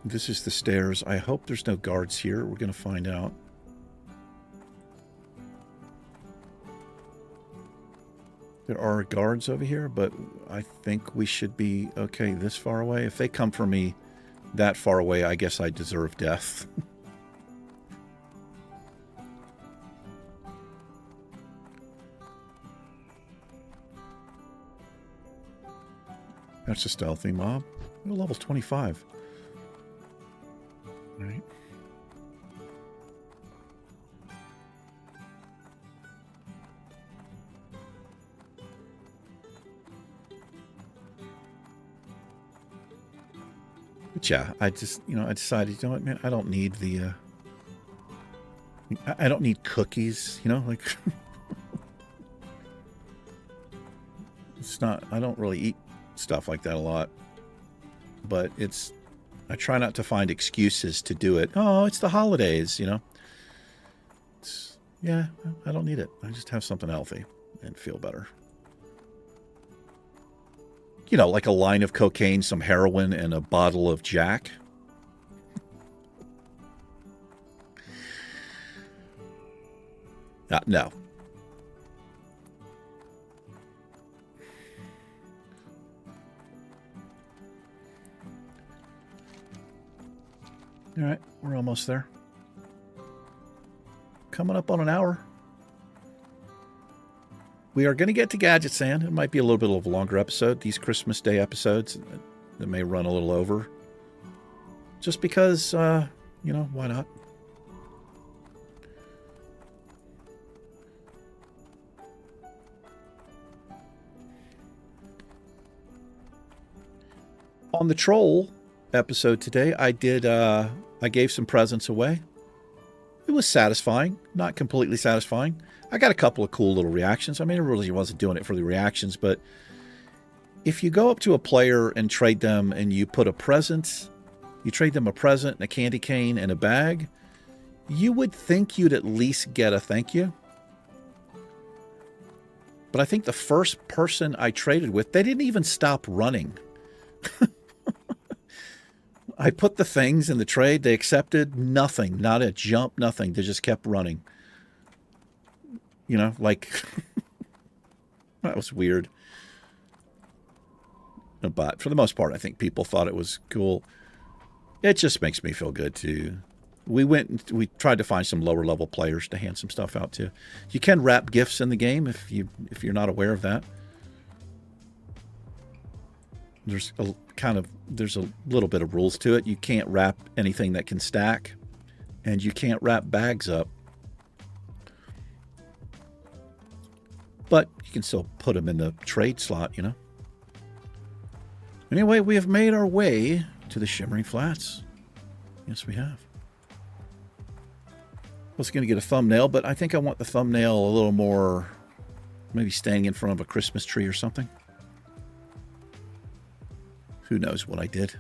This is the stairs. I hope there's no guards here. We're going to find out. There are guards over here, but I think we should be okay this far away. If they come for me that far away, I guess I deserve death. That's a stealthy mob. We're level 25. All right. But yeah, I just, I decided, you know what, man, I don't need the, I don't need cookies, like, it's not, I don't really eat stuff like that a lot, but I try not to find excuses to do it. Oh, it's the holidays, yeah, I don't need it. I just have something healthy and feel better. Like a line of cocaine, some heroin, and a bottle of Jack. No. All right, we're almost there. Coming up on an hour. We are going to get to Gadget Sand. It might be a little bit of a longer episode. These Christmas Day episodes that may run a little over. Just because, why not? On the Troll episode today, I gave some presents away. It was satisfying, not completely satisfying. I got a couple of cool little reactions. I mean, I really wasn't doing it for the reactions, but if you go up to a player and trade them and you put a present, you trade them a present and a candy cane and a bag, you would think you'd at least get a thank you. But I think the first person I traded with, they didn't even stop running. I put the things in the trade. They accepted nothing. Not a jump, nothing. They just kept running. You know, like... that was weird. But for the most part, I think people thought it was cool. It just makes me feel good, too. We tried to find some lower level players to hand some stuff out to. You can wrap gifts in the game if you're not aware of that. There's a little bit of rules to it. You can't wrap anything that can stack, and you can't wrap bags up. But you can still put them in the trade slot, you know. Anyway, we have made our way to the Shimmering Flats. Yes, we have. I was going to get a thumbnail, but I think I want the thumbnail a little more, maybe standing in front of a Christmas tree or something. Who knows what I did?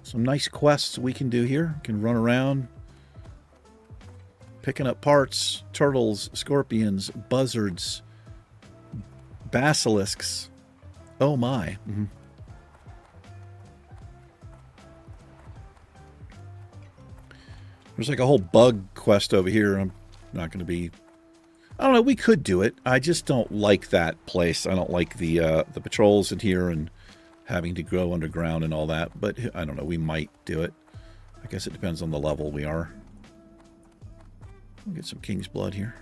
Some nice quests we can do here. Can run around picking up parts, turtles, scorpions, buzzards, basilisks. Oh my. Mm-hmm. There's like a whole bug quest over here. I'm not going to be... I don't know. We could do it. I just don't like that place. I don't like the patrols in here and having to go underground and all that. But I don't know. We might do it. I guess it depends on the level we are. We'll get some King's Blood here.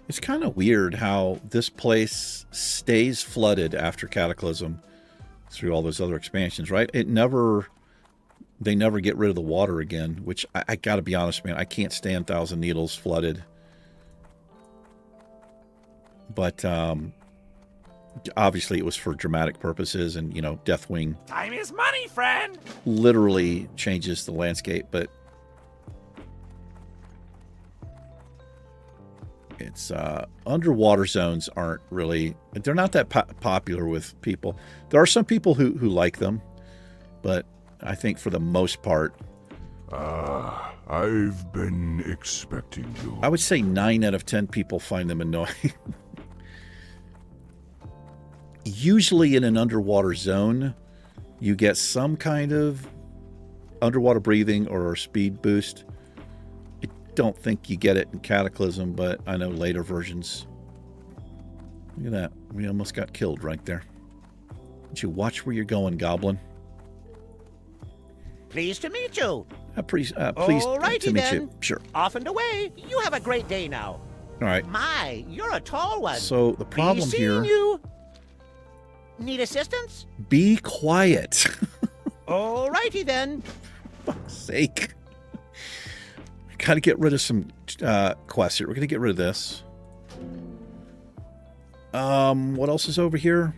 It's kind of weird how this place stays flooded after Cataclysm through all those other expansions, right? They never get rid of the water again, which I gotta be honest, man, I can't stand Thousand Needles flooded. But obviously it was for dramatic purposes, and you know, Deathwing Time is money, friend. literally changes the landscape, but it's underwater zones aren't really, they're not that popular with people. There are some people who like them, but I think for the most part, I've been expecting you. I would say 9 out of 10 people find them annoying. Usually in an underwater zone, you get some kind of underwater breathing or speed boost. Don't think you get it in Cataclysm, but I know later versions. Look at that. We almost got killed right there. Did you watch where you're going, Goblin? Pleased to meet you. Pleased Alrighty to meet then. you. Sure. Off and away. You have a great day now. All right. My, you're a tall one. So the problem Be here... seeing you. Need assistance? Be quiet. Alrighty then. For fuck's sake. Got to get rid of some quests here. We're going to get rid of this. What else is over here?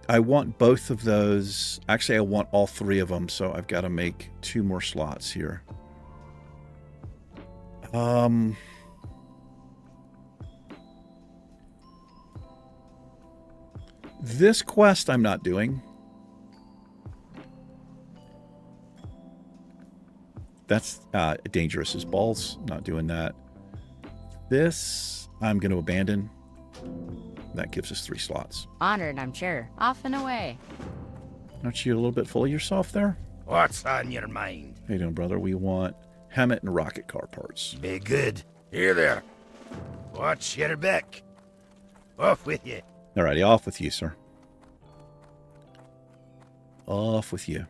I want both of those. Actually, I want all 3 of them, so I've got to make 2 more slots here. This quest I'm not doing. That's dangerous as balls. Not doing that. This I'm going to abandon. That gives us 3 slots. Honored, I'm sure. Off and away. Aren't you a little bit full of yourself there? What's on your mind? How you doing, brother? We want Hammett and rocket car parts. Be good. Here there. Watch your back. Off with you. Alrighty, off with you, sir. Off with you.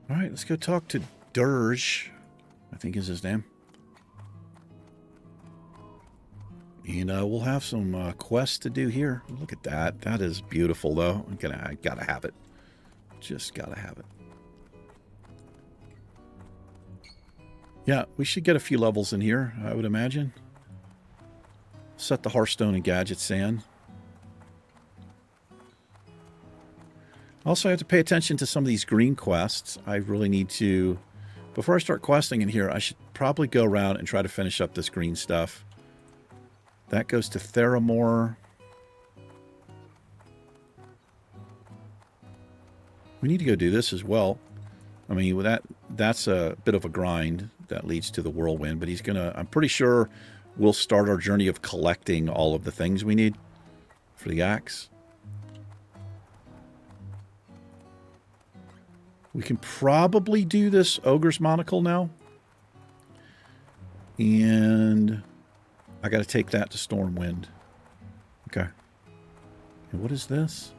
All right, let's go talk to Dirge, I think is his name. And we'll have some quests to do here. Look at that. That is beautiful, though. I gotta have it. Just gotta have it. Yeah, we should get a few levels in here, I would imagine. Set the Hearthstone and Gadget Sand. Also, I have to pay attention to some of these green quests. I really need to... Before I start questing in here, I should probably go around and try to finish up this green stuff. That goes to Theramore. We need to go do this as well. I mean, with that's a bit of a grind that leads to the whirlwind, but he's gonna, I'm pretty sure we'll start our journey of collecting all of the things we need for the axe. We can probably do this Ogre's Monocle now. And I got to take that to Stormwind. Okay. And what is this?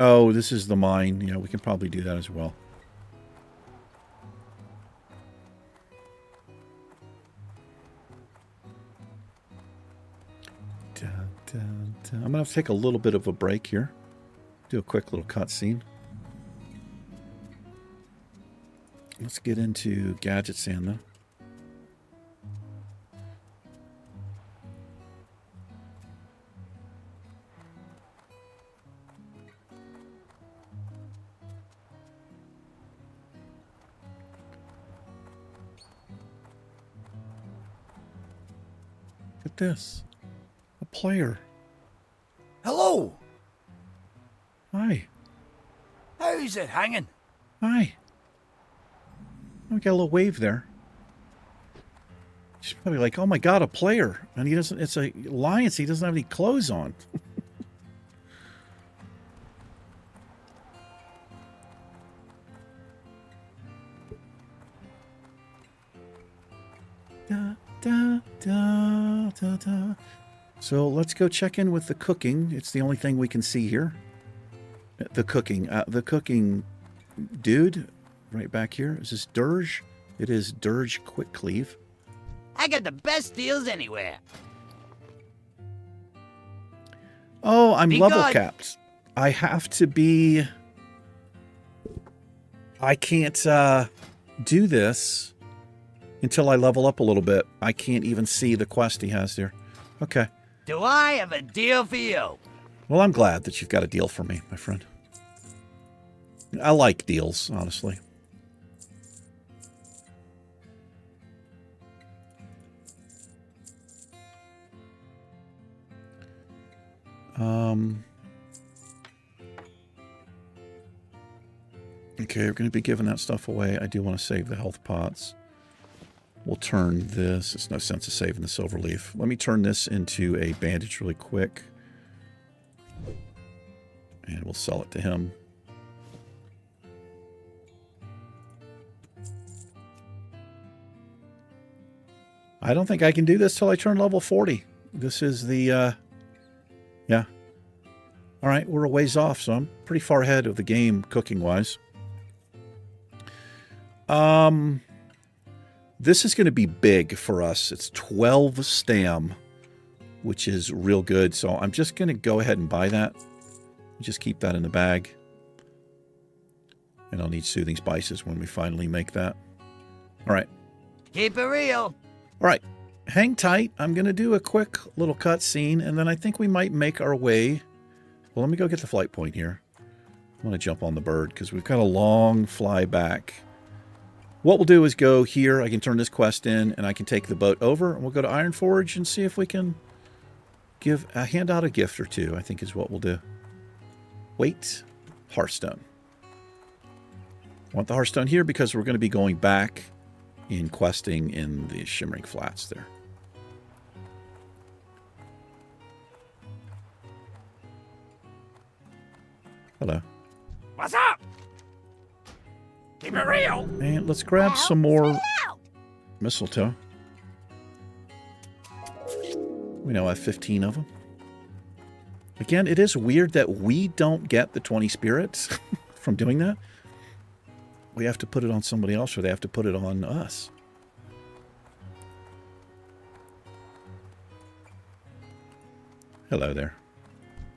Oh, this is the mine. Yeah, we can probably do that as well. I'm going to have to take a little bit of a break here. Do a quick little cutscene. Let's get into Gadget Sand, though. Look at this. A player. Hello! Hi. How's it hanging? Hi. We got a little wave there. She's probably like, oh my god, a player. And he doesn't, it's a alliance, he doesn't have any clothes on. Da, da, da, da, da. So let's go check in with the cooking. It's the only thing we can see here. The cooking dude right back here. Is this Dirge? It is Dirge Quick Cleave. I got the best deals anywhere. Oh, I'm Be level good. capped. I have to be... I can't do this until I level up a little bit. I can't even see the quest he has there. Okay. Do I have a deal for you? Well, I'm glad that you've got a deal for me, my friend. I like deals, honestly. Okay, we're going to be giving that stuff away. I do want to save the health pots. We'll turn this. It's no sense of saving the silver leaf. Let me turn this into a bandage really quick. And we'll sell it to him. I don't think I can do this till I turn level 40. This is the, yeah. All right, we're a ways off, so I'm pretty far ahead of the game cooking-wise. This is going to be big for us. It's 12 stam, which is real good. So I'm just going to go ahead and buy that. Just keep that in the bag. And I'll need soothing spices when we finally make that. All right. Keep it real. All right. Hang tight. I'm going to do a quick little cut scene, and then I think we might make our way. Well, let me go get the flight point here. I want to jump on the bird because we've got a long fly back. What we'll do is go here. I can turn this quest in, and I can take the boat over, and we'll go to Ironforge and see if we can hand out a gift or two, I think is what we'll do. Wait. Hearthstone. I want the Hearthstone here because we're going to be going back in questing in the Shimmering Flats there. Hello. What's up? Keep it real. And let's grab some more mistletoe. We now have 15 of them. Again, it is weird that we don't get the 20 spirits from doing that. We have to put it on somebody else, or they have to put it on us. Hello there.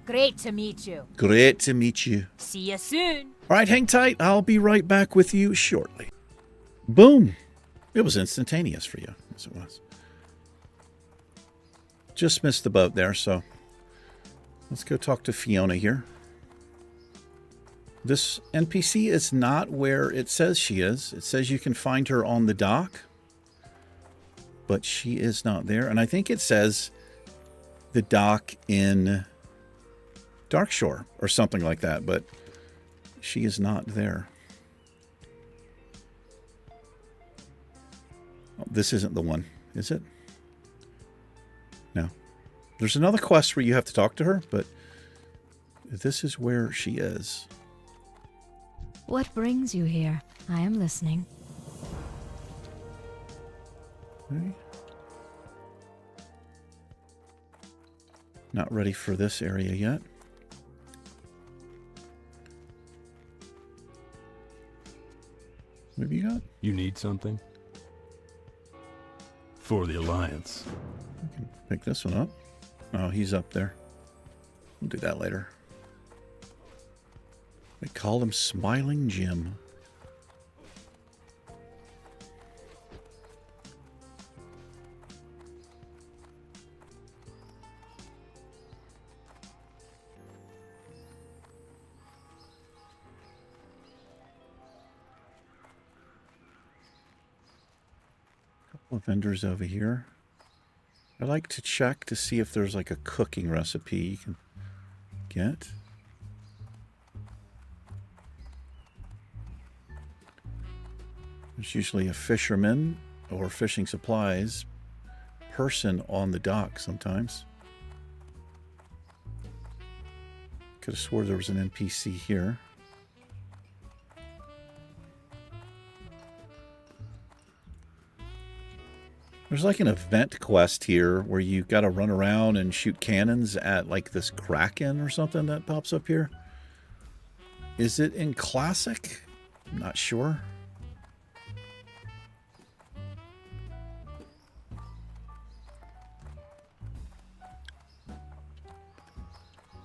Great to meet you. Great to meet you. See you soon. All right, hang tight. I'll be right back with you shortly. Boom. It was instantaneous for you. Yes, it was. Just missed the boat there, so let's go talk to Fiona here. This NPC is not where it says she is. It says you can find her on the dock, but she is not there. And I think it says the dock in Darkshore or something like that, but she is not there. Oh, this isn't the one, is it? No. There's another quest where you have to talk to her, but this is where she is. What brings you here? I am listening. Okay. Not ready for this area yet. What have you got? You need something? For the Alliance. I can pick this one up. Oh, he's up there. We'll do that later. They call him Smiling Jim. Couple of vendors over here. I like to check to see if there's like a cooking recipe you can get. There's usually a fisherman or fishing supplies person on the dock sometimes. Could have swore there was an NPC here. There's like an event quest here where you got to run around and shoot cannons at like this Kraken or something that pops up here. Is it in Classic? I'm not sure.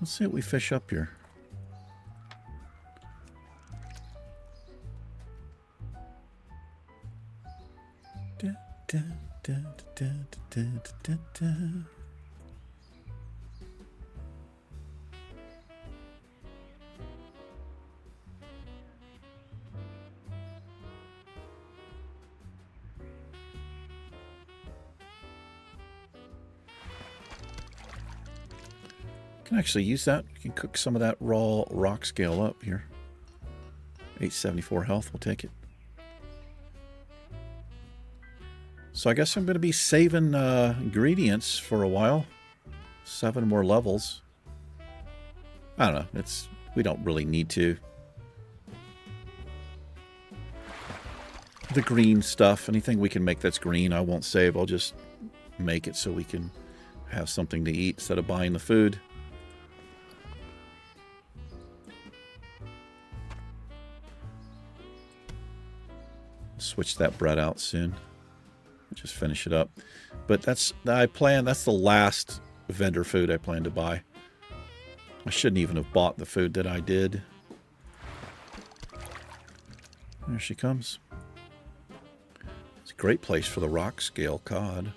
Let's see what we fish up here. Da, da, da, da, da, da, da. Can actually use that. You can cook some of that raw rock scale up here. 874 health, we'll take it. So I guess I'm going to be saving ingredients for a while. 7 more levels. I don't know. We don't really need to. The green stuff, anything we can make that's green, I won't save. I'll just make it so we can have something to eat instead of buying the food. Switch that bread out soon. Just finish it up. But that's the last vendor food I plan to buy. I shouldn't even have bought the food that I did. There she comes. It's a great place for the rock scale cod.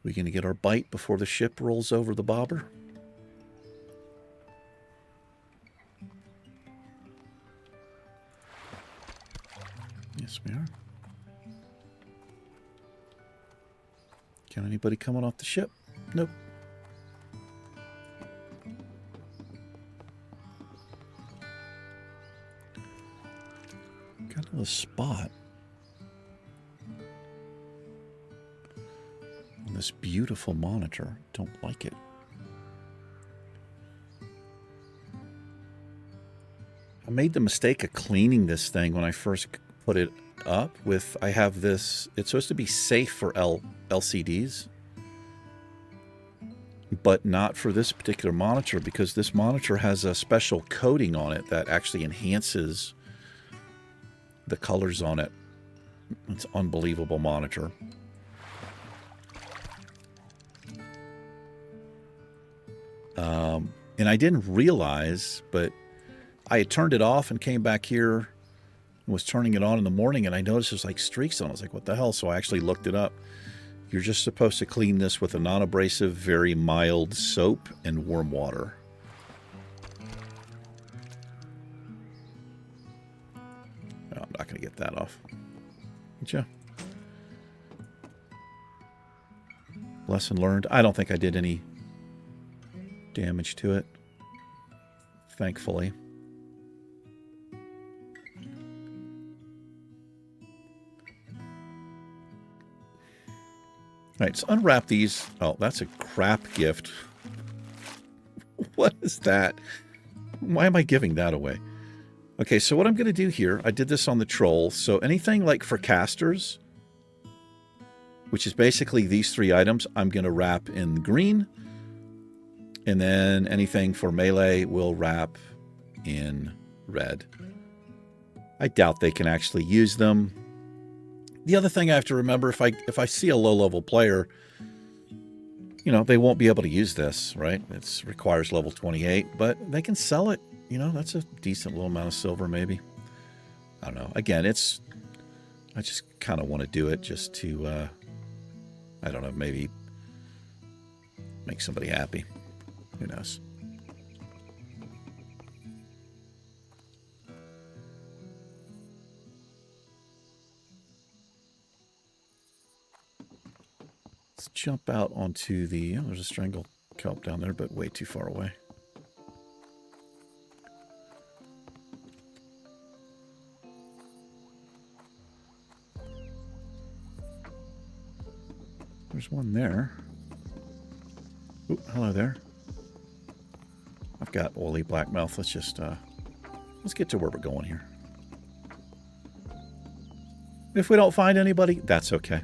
We gonna get our bite before the ship rolls over the bobber? Yes, we are. Got anybody coming off the ship? Nope. Got another spot on this beautiful monitor. Don't like it. I made the mistake of cleaning this thing when I first put it up with, I have this, it's supposed to be safe for LCDs, but not for this particular monitor because this monitor has a special coating on it that actually enhances the colors on it. It's unbelievable monitor. And I didn't realize, but I had turned it off and came back here and was turning it on in the morning, and I noticed there's like streaks on it. I was like, what the hell? So I actually looked it up. You're just supposed to clean this with a non-abrasive, very mild soap and warm water. No, I'm not going to get that off. Gotcha. Lesson learned. I don't think I did any damage to it, thankfully. All right, so unwrap these. Oh, that's a crap gift. What is that? Why am I giving that away? Okay, so what I'm going to do here, I did this on the troll. So anything like for casters, which is basically these three items, I'm going to wrap in green. And then anything for melee will wrap in red. I doubt they can actually use them. The other thing I have to remember, if I see a low-level player, you know, they won't be able to use this, right? It requires level 28, but they can sell it. You know, that's a decent little amount of silver, maybe. I don't know. Again, I just kind of want to do it just to, I don't know, maybe make somebody happy. Who knows? Let's jump out onto the... Oh, there's a strangle kelp down there, but way too far away. There's one there. Ooh, hello there. I've got oily black mouth. Let's just, let's get to where we're going here. If we don't find anybody, that's okay.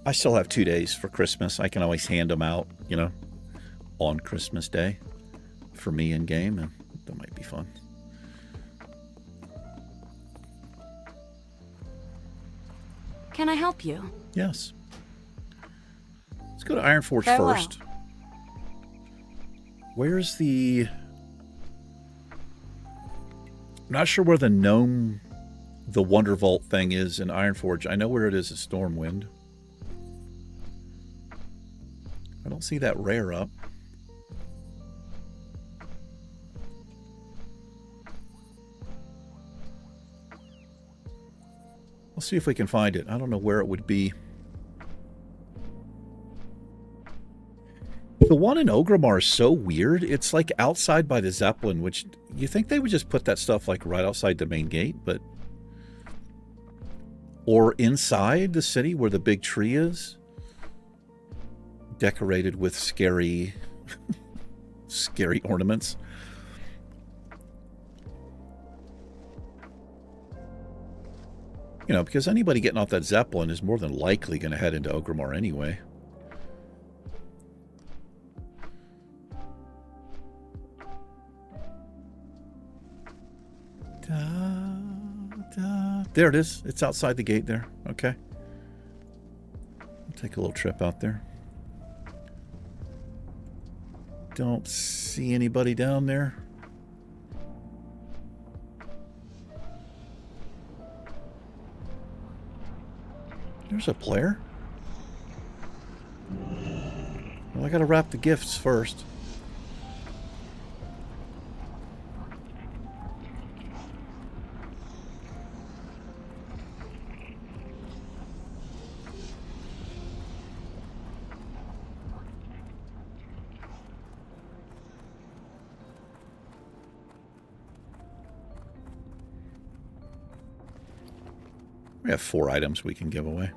I still have 2 days for Christmas. I can always hand them out, you know, on Christmas Day for me in game, and that might be fun. Can I help you? Yes. Let's go to Ironforge Farewell. first. Where's the... I'm not sure where the gnome, the Wonder Vault thing is in Ironforge. I know where it is at Stormwind. I don't see that rare up. We'll see if we can find it. I don't know where it would be. The one in Ogrimmar is so weird. It's like outside by the Zeppelin, which you think they would just put that stuff like right outside the main gate, but... Or inside the city where the big tree is. Decorated with scary... scary ornaments. You know, because anybody getting off that Zeppelin is more than likely going to head into Ogrimmar anyway. There it is. It's outside the gate there. Okay. I'll take a little trip out there. Don't see anybody down there. There's a player. Well, I gotta wrap the gifts first. We have 4 items we can give away.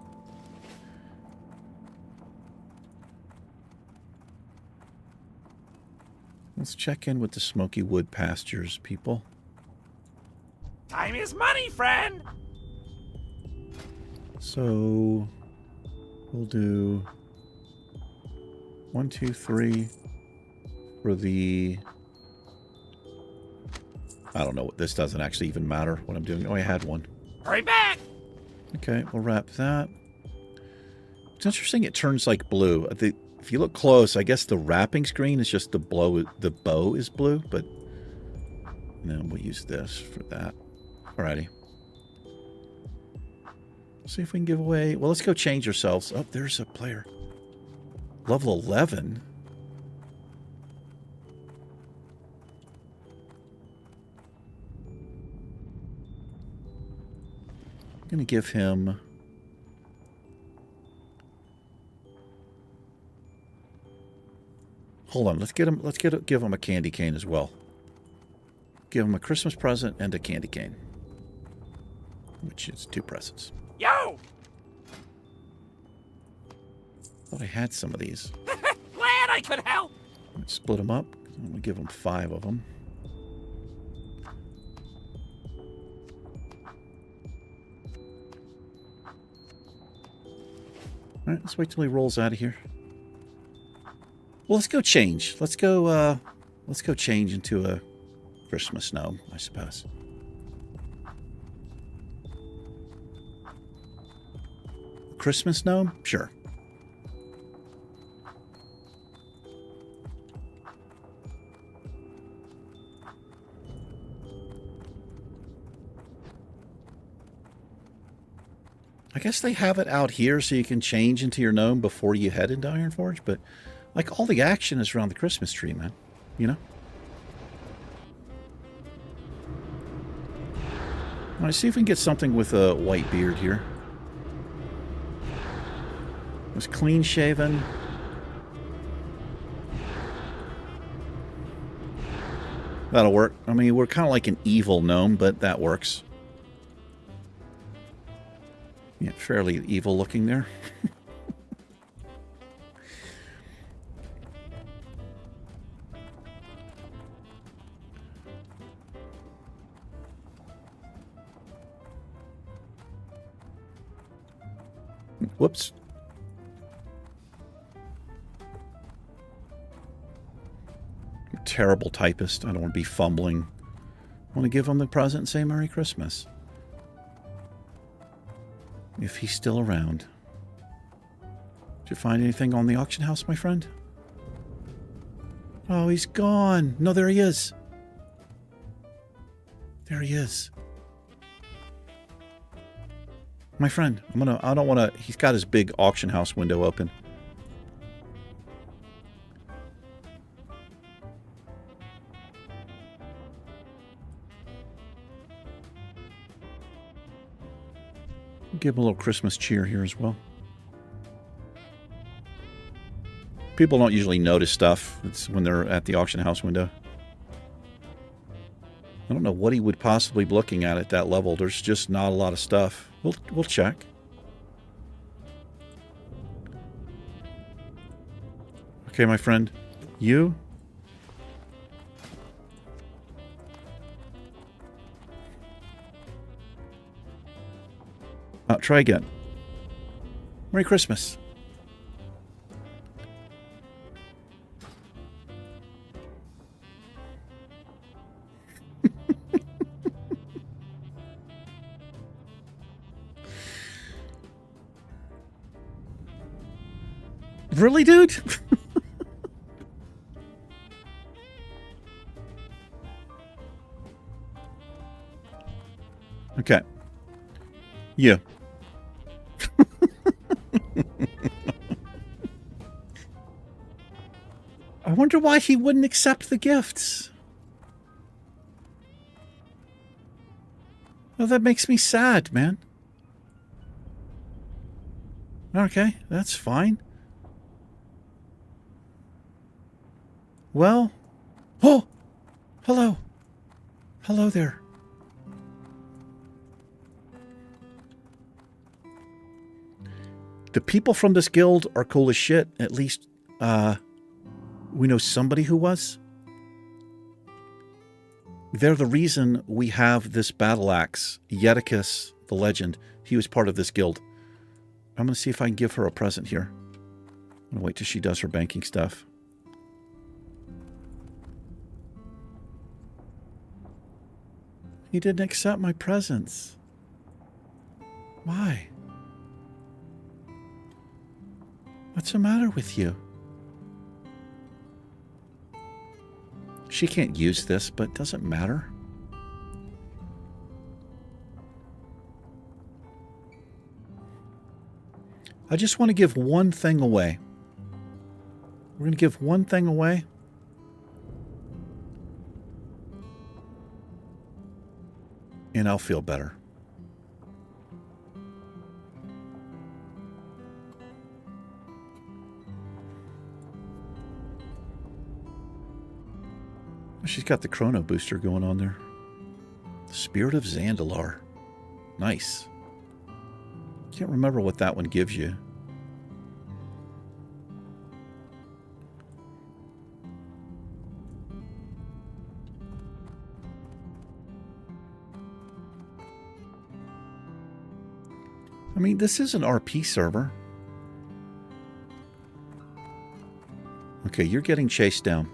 Let's check in with the Smoky Wood Pastures people. Time is money, friend! So we'll do 1, 2, 3 for the I don't know. This doesn't actually even matter what I'm doing. Oh, I had one. Hurry back! Okay, we'll wrap that. It's interesting it turns like blue. If you look close, I guess the wrapping screen is just the bow is blue, but no, we'll use this for that. Alrighty. See if we can give away... Well, let's go change ourselves. Oh, there's a player. Level 11. I'm going to give him... Hold on, give him a candy cane as well. Give him a Christmas present and a candy cane. Which is 2 presents. Yo! Thought I had some of these. Glad I could help! Let's split them up. I'm going to give him 5 of them. Alright, let's wait till he rolls out of here. Well, let's go change. Let's go change into a Christmas gnome, I suppose. Christmas gnome? Sure. I guess they have it out here so you can change into your gnome before you head into Ironforge, but like all the action is around the Christmas tree, man. You know? All right, see if we can get something with a white beard here. Was clean shaven. That'll work. I mean, we're kind of like an evil gnome, but that works. Yeah, fairly evil looking there. Whoops. Terrible typist. I don't want to be fumbling. I want to give him the present and say Merry Christmas. If he's still around. Did you find anything on the auction house, my friend? Oh, he's gone. No, there he is. There he is. My friend, I don't want to, he's got his big auction house window open. Give him a little Christmas cheer here as well. People don't usually notice stuff. It's when they're at the auction house window. I don't know what he would possibly be looking at that level. There's just not a lot of stuff. We'll check. Okay, my friend. You? Try again. Merry Christmas. Really, dude? Okay. Yeah. I wonder why he wouldn't accept the gifts. Oh, that makes me sad, man. Okay, that's fine. Well, oh, hello. Hello there. The people from this guild are cool as shit. At least, we know somebody who was. They're the reason we have this battle axe. Yetticus, the legend. He was part of this guild. I'm going to see if I can give her a present here. I'm going to wait till she does her banking stuff. You didn't accept my presents. Why? What's the matter with you? She can't use this, but it doesn't matter. I just want to give one thing away. We're going to give one thing away. And I'll feel better. She's got the chrono booster going on there. The Spirit of Zandalar. Nice. Can't remember what that one gives you. I mean, this is an RP server. Okay, you're getting chased down.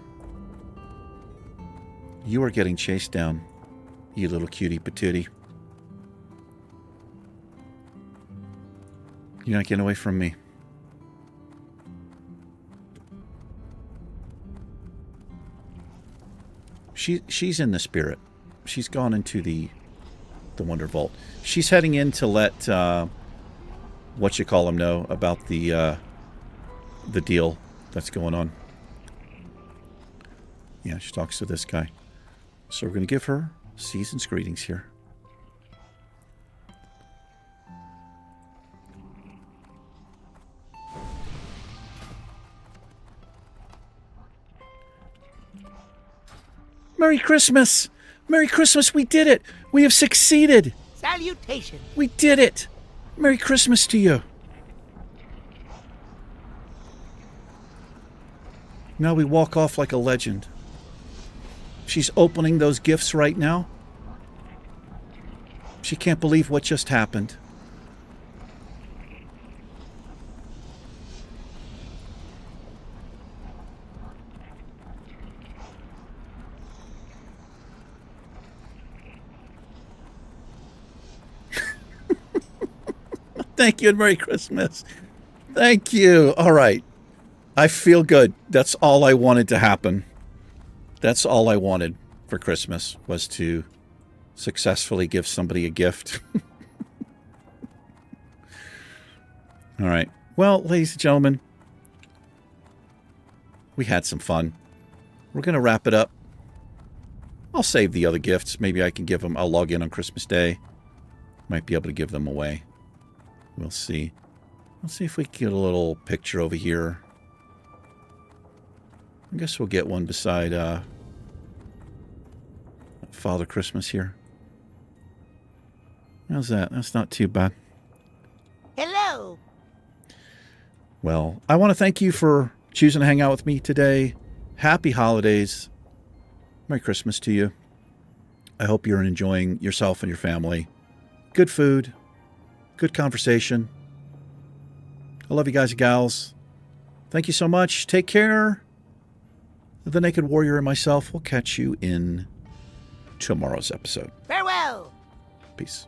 You are getting chased down, you little cutie patootie. You're not getting away from me. She's in the spirit. She's gone into the Wonder Vault. She's heading in to let whatchamacallit know about the deal that's going on. Yeah, she talks to this guy. So we're going to give her season's greetings here. Merry Christmas! Merry Christmas! We did it! We have succeeded! Salutation. We did it! Merry Christmas to you! Now we walk off like a legend. She's opening those gifts right now. She can't believe what just happened. Thank you and Merry Christmas. Thank you. All right. I feel good. That's all I wanted to happen. That's all I wanted for Christmas was to successfully give somebody a gift. All right. Well, ladies and gentlemen, we had some fun. We're going to wrap it up. I'll save the other gifts. Maybe I can give them. I'll log in on Christmas Day. Might be able to give them away. We'll see. Let's see if we can get a little picture over here. I guess we'll get one beside Father Christmas here. How's that? That's not too bad. Hello. Well, I want to thank you for choosing to hang out with me today. Happy holidays. Merry Christmas to you. I hope you're enjoying yourself and your family. Good food. Good conversation. I love you guys and gals. Thank you so much. Take care. The Naked Warrior and myself will catch you in tomorrow's episode. Farewell. Peace.